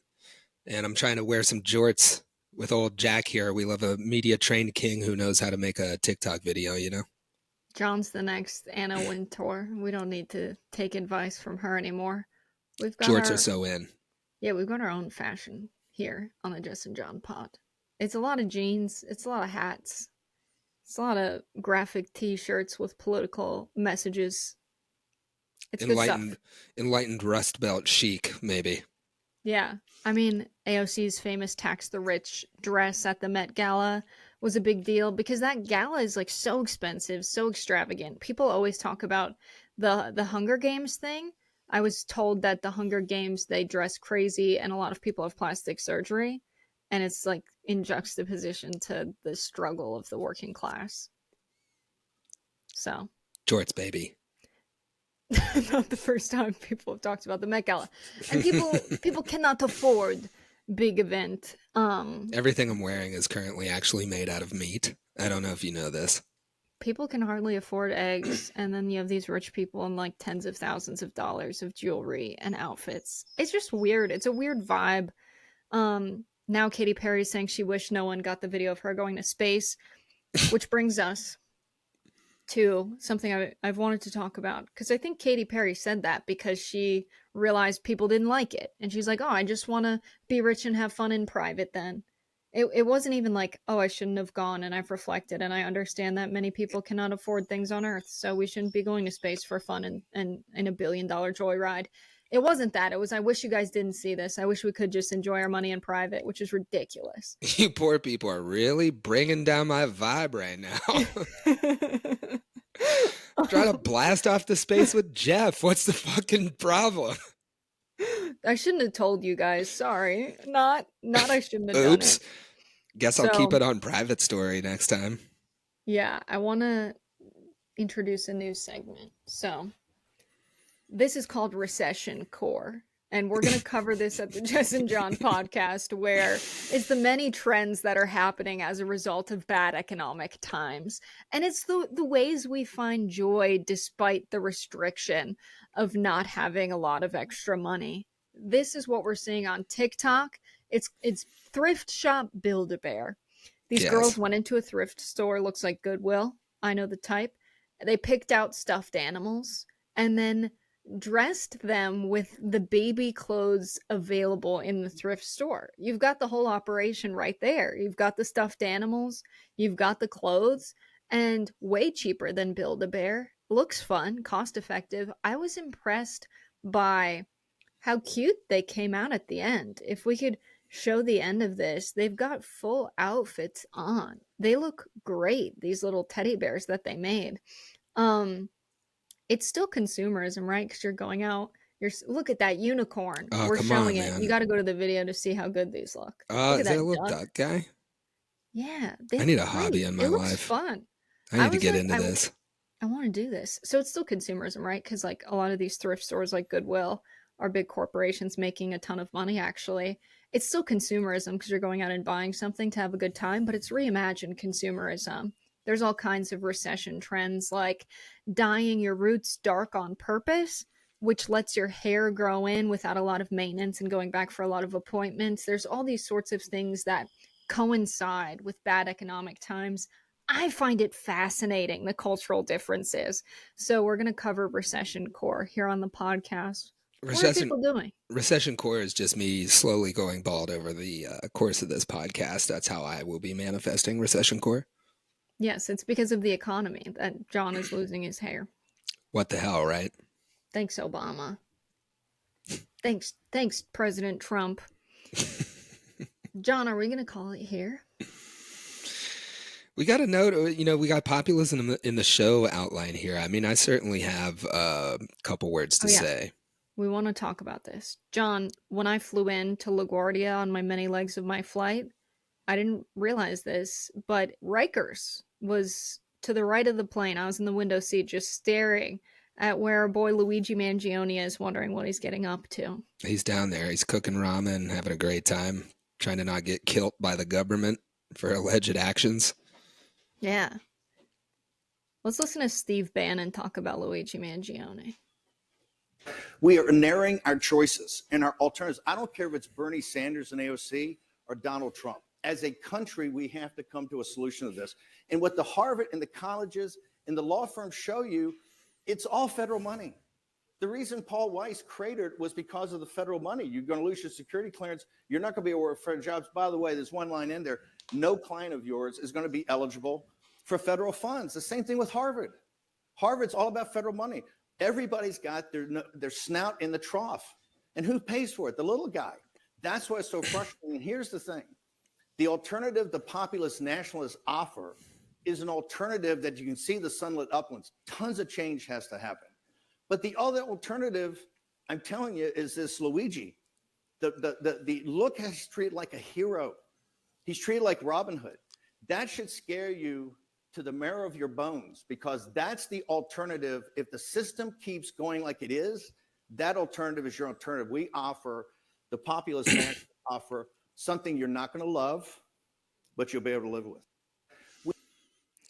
And I'm trying to wear some jorts with old Jack here. We love a media trained king who knows how to make a TikTok video, John's the next Anna Wintour. We don't need to take advice from her anymore. We've got jorts are so in. Yeah, we've got our own fashion here on the Jess and John pod. It's a lot of jeans. It's a lot of hats. It's a lot of graphic t-shirts with political messages. It's enlightened Rust Belt chic, maybe. Yeah. I mean, AOC's famous Tax the Rich dress at the Met Gala was a big deal because that gala is like so expensive, so extravagant. People always talk about the Hunger Games thing. I was told that the Hunger Games, they dress crazy and a lot of people have plastic surgery. And it's like in juxtaposition to the struggle of the working class. So. Jorts, baby. Not the first time people have talked about the Met Gala. And people cannot afford big event. Everything I'm wearing is currently actually made out of meat. I don't know if you know this. People can hardly afford eggs, and then you have these rich people in like tens of thousands of dollars of jewelry and outfits. It's just weird. It's a weird vibe. Now Katy Perry is saying she wished no one got the video of her going to space, which brings us to something I've wanted to talk about, because I think Katy Perry said that because she realized people didn't like it, and she's like, oh, I just want to be rich and have fun in private then. It wasn't even like, oh, I shouldn't have gone, and I've reflected and I understand that many people cannot afford things on Earth, so we shouldn't be going to space for fun and in a $1 billion joyride. It wasn't that. It was, I wish you guys didn't see this. I wish we could just enjoy our money in private, which is ridiculous. You poor people are really bringing down my vibe right now. I'm trying to blast off the space with Jeff. What's the fucking problem? I shouldn't have told you guys. Sorry. Not I shouldn't have done Oops. it. Guess I'll keep it on private story next time. Yeah, I want to introduce a new segment. So this is called Recession Core. And we're going to cover this at the Jess and John podcast, where it's the many trends that are happening as a result of bad economic times. And it's the ways we find joy despite the restriction of not having a lot of extra money. This is what we're seeing on TikTok. It's thrift shop Build-A-Bear. These girls went into a thrift store, looks like Goodwill. I know the type. They picked out stuffed animals and then dressed them with the baby clothes available in the thrift store. You've got the whole operation right there. You've got the stuffed animals, you've got the clothes, and way cheaper than Build-A-Bear. Looks fun, cost effective. I was impressed by how cute they came out at the end. If we could show the end of this, they've got full outfits on. They look great, these little teddy bears that they made. It's still consumerism, right? Because you're going out, look at that unicorn. Oh, we're showing it. Man. You got to go to the video to see how good these look. Is that a little duck guy? Yeah. I need a hobby in my life. It looks fun. I need to get into this. I want to do this. So it's still consumerism, right? Because like a lot of these thrift stores like Goodwill are big corporations making a ton of money, actually. It's still consumerism because you're going out and buying something to have a good time, but it's reimagined consumerism. There's all kinds of recession trends like dyeing your roots dark on purpose, which lets your hair grow in without a lot of maintenance and going back for a lot of appointments. There's all these sorts of things that coincide with bad economic times. I find it fascinating, the cultural differences. So we're going to cover recession core here on the podcast. What are Recession people doing? recession core is just me slowly going bald over the course of this podcast. That's how I will be manifesting recession core. Yes, it's because of the economy that John is losing his hair. What the hell, right? Thanks, Obama. Thanks, President Trump. John, are we going to call it here? We got a note, we got populism in the show outline here. I mean, I certainly have a couple words to say. We want to talk about this. John, when I flew in to LaGuardia on my many legs of my flight, I didn't realize this, but Rikers was to the right of the plane. I was in the window seat just staring at where our boy Luigi Mangione is, wondering what he's getting up to. He's down there. He's cooking ramen, having a great time, trying to not get killed by the government for alleged actions. Yeah. Let's listen to Steve Bannon talk about Luigi Mangione. We are narrowing our choices and our alternatives. I don't care if it's Bernie Sanders and AOC or Donald Trump. As a country, we have to come to a solution to this. And what the Harvard and the colleges and the law firms show you, it's all federal money. The reason Paul Weiss cratered was because of the federal money. You're going to lose your security clearance. You're not going to be able to work for jobs. By the way, there's one line in there. No client of yours is going to be eligible for federal funds. The same thing with Harvard. Harvard's all about federal money. Everybody's got their snout in the trough. And who pays for it? The little guy. That's why it's so frustrating. And here's the thing. The alternative the populist nationalists offer is an alternative that you can see the sunlit uplands. Tons of change has to happen. But the other alternative, I'm telling you, is this Luigi. The look at he's treated like a hero. He's treated like Robin Hood. That should scare you to the marrow of your bones, because that's the alternative. If the system keeps going like it is, that alternative is your alternative. We offer, the populist offer something you're not going to love, but you'll be able to live with.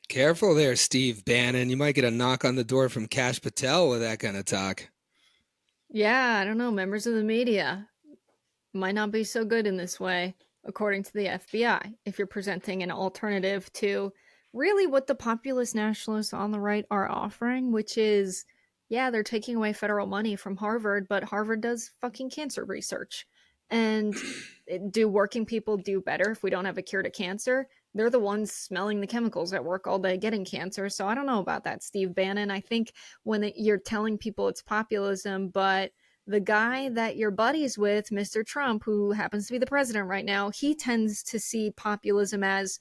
Careful there, Steve Bannon. You might get a knock on the door from Kash Patel with that kind of talk. Yeah, I don't know. Members of the media might not be so good in this way, according to the FBI, if you're presenting an alternative to really what the populist nationalists on the right are offering, which is, yeah, they're taking away federal money from Harvard, but Harvard does fucking cancer research. And do working people do better if we don't have a cure to cancer? They're the ones smelling the chemicals at work all day getting cancer. So I don't know about that, Steve Bannon. I think when you're telling people it's populism, but the guy that you're buddies with, Mr. Trump, who happens to be the president right now, he tends to see populism as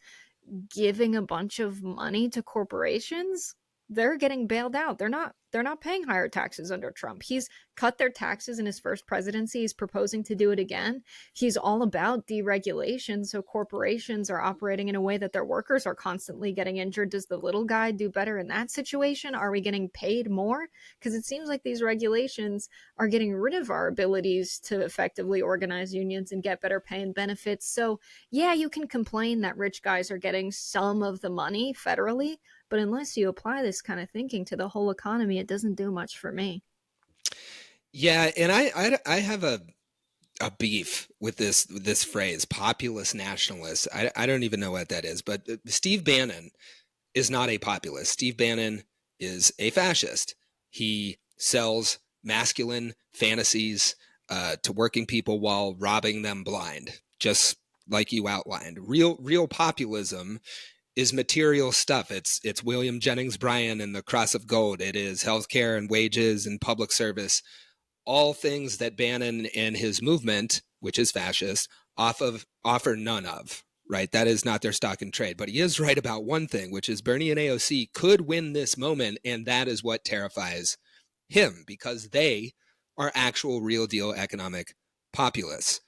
giving a bunch of money to corporations. They're getting bailed out. They're not paying higher taxes under Trump. He's cut their taxes in his first presidency. He's proposing to do it again. He's all about deregulation. So corporations are operating in a way that their workers are constantly getting injured. Does the little guy do better in that situation? Are we getting paid more? Because it seems like these regulations are getting rid of our abilities to effectively organize unions and get better pay and benefits. So yeah, you can complain that rich guys are getting some of the money federally, but unless you apply this kind of thinking to the whole economy, it doesn't do much for me. Yeah, and I have a beef with this phrase, populist nationalist. I don't even know what that is, but Steve Bannon is not a populist. Steve Bannon is a fascist. He sells masculine fantasies to working people while robbing them blind, just like you outlined. Real populism is material stuff. It's William Jennings Bryan and the Cross of Gold. It is healthcare and wages and public service, all things that Bannon and his movement, which is fascist, offer none of, right? That is not their stock in trade. But he is right about one thing, which is Bernie and AOC could win this moment, and that is what terrifies him, because they are actual real deal economic populists.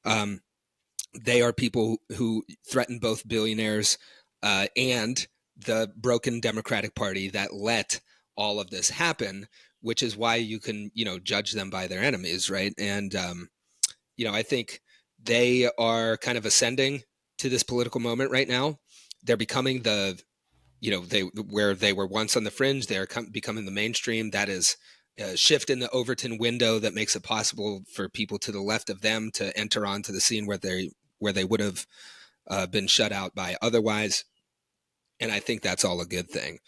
They are people who threaten both billionaires and the broken Democratic Party that let all of this happen, which is why you can, judge them by their enemies, right? And, I think they are kind of ascending to this political moment right now. They're becoming where they were once on the fringe, they're becoming the mainstream. That is a shift in the Overton window that makes it possible for people to the left of them to enter onto the scene where they would have been shut out by otherwise. And I think that's all a good thing.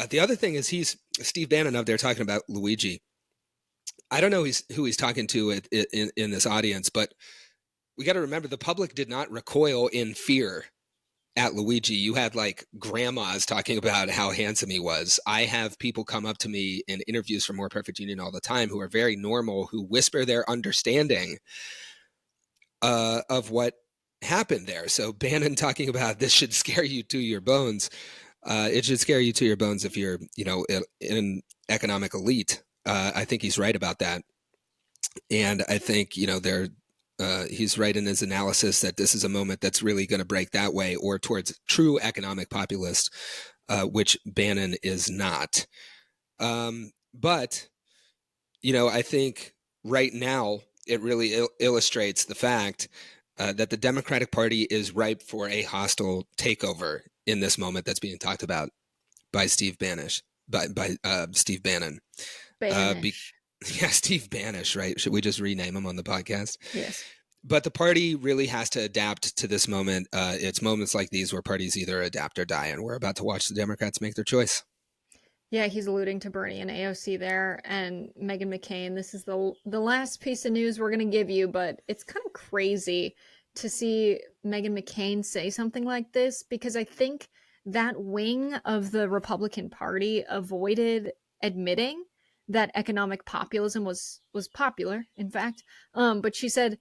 The other thing is Steve Bannon up there talking about Luigi. I don't know who he's talking to in this audience, but we got to remember the public did not recoil in fear at Luigi. You had like grandmas talking about how handsome he was. I have people come up to me in interviews for More Perfect Union all the time who are very normal, who whisper their understanding of what happened there. So Bannon talking about this should scare you to your bones. It should scare you to your bones if you're, an economic elite. I think he's right about that. And I think, he's right in his analysis that this is a moment that's really going to break that way or towards true economic populist, which Bannon is not. But, I think right now it really illustrates the fact that the Democratic Party is ripe for a hostile takeover in this moment that's being talked about by Steve Banish, by Steve Bannon. Steve Banish, right? Should we just rename him on the podcast? Yes. But the party really has to adapt to this moment. It's moments like these where parties either adapt or die, and we're about to watch the Democrats make their choice. Yeah, he's alluding to Bernie and AOC there, and Meghan McCain. This is the last piece of news we're going to give you, but it's kind of crazy to see Meghan McCain say something like this, because I think that wing of the Republican Party avoided admitting that economic populism was popular, in fact. But she said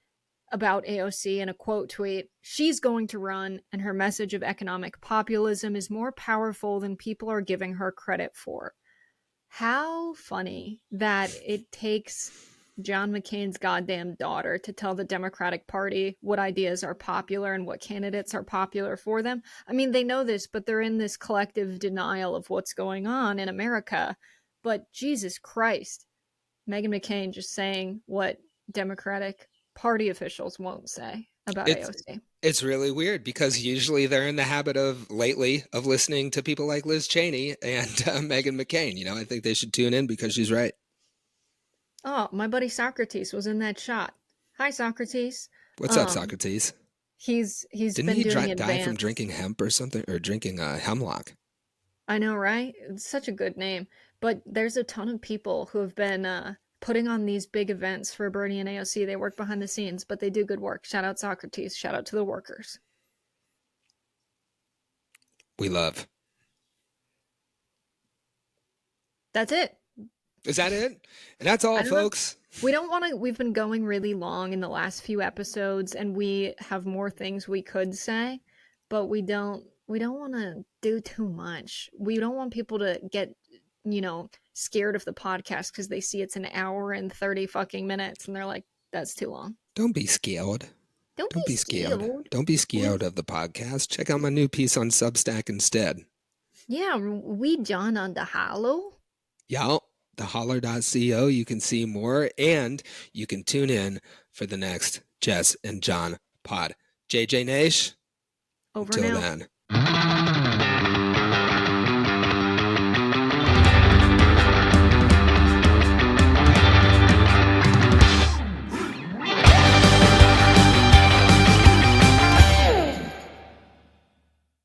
about AOC in a quote tweet, she's going to run, and her message of economic populism is more powerful than people are giving her credit for. How funny that it takes John McCain's goddamn daughter to tell the Democratic Party what ideas are popular and what candidates are popular for them. I mean, they know this, but they're in this collective denial of what's going on in America. But Jesus Christ, Meghan McCain just saying what Democratic Party officials won't say about AOC. It's really weird because usually they're in the habit of listening to people like Liz Cheney and Meghan McCain. I think they should tune in because she's right. Oh, my buddy Socrates was in that shot. Hi, Socrates. What's up, Socrates? He's Didn't been he doing die from drinking hemp or something, or drinking hemlock? I know, right? It's such a good name. But there's a ton of people who have been putting on these big events for Bernie and AOC. They work behind the scenes, but they do good work. Shout out Socrates. Shout out to the workers. We love. That's it. Is that it? And that's all, folks. We don't want to. We've been going really long in the last few episodes, and we have more things we could say, but we don't want to do too much. We don't want people to get, scared of the podcast because they see it's an hour and 30 fucking minutes, and they're like, that's too long. Don't be scared. Don't be scared. Don't be scared of the podcast. Check out my new piece on Substack instead. Yeah, we John on the Hollow. Yeah. theholler.co. You can see more, and you can tune in for the next Jess and John pod. JJ Nash, over until now. then.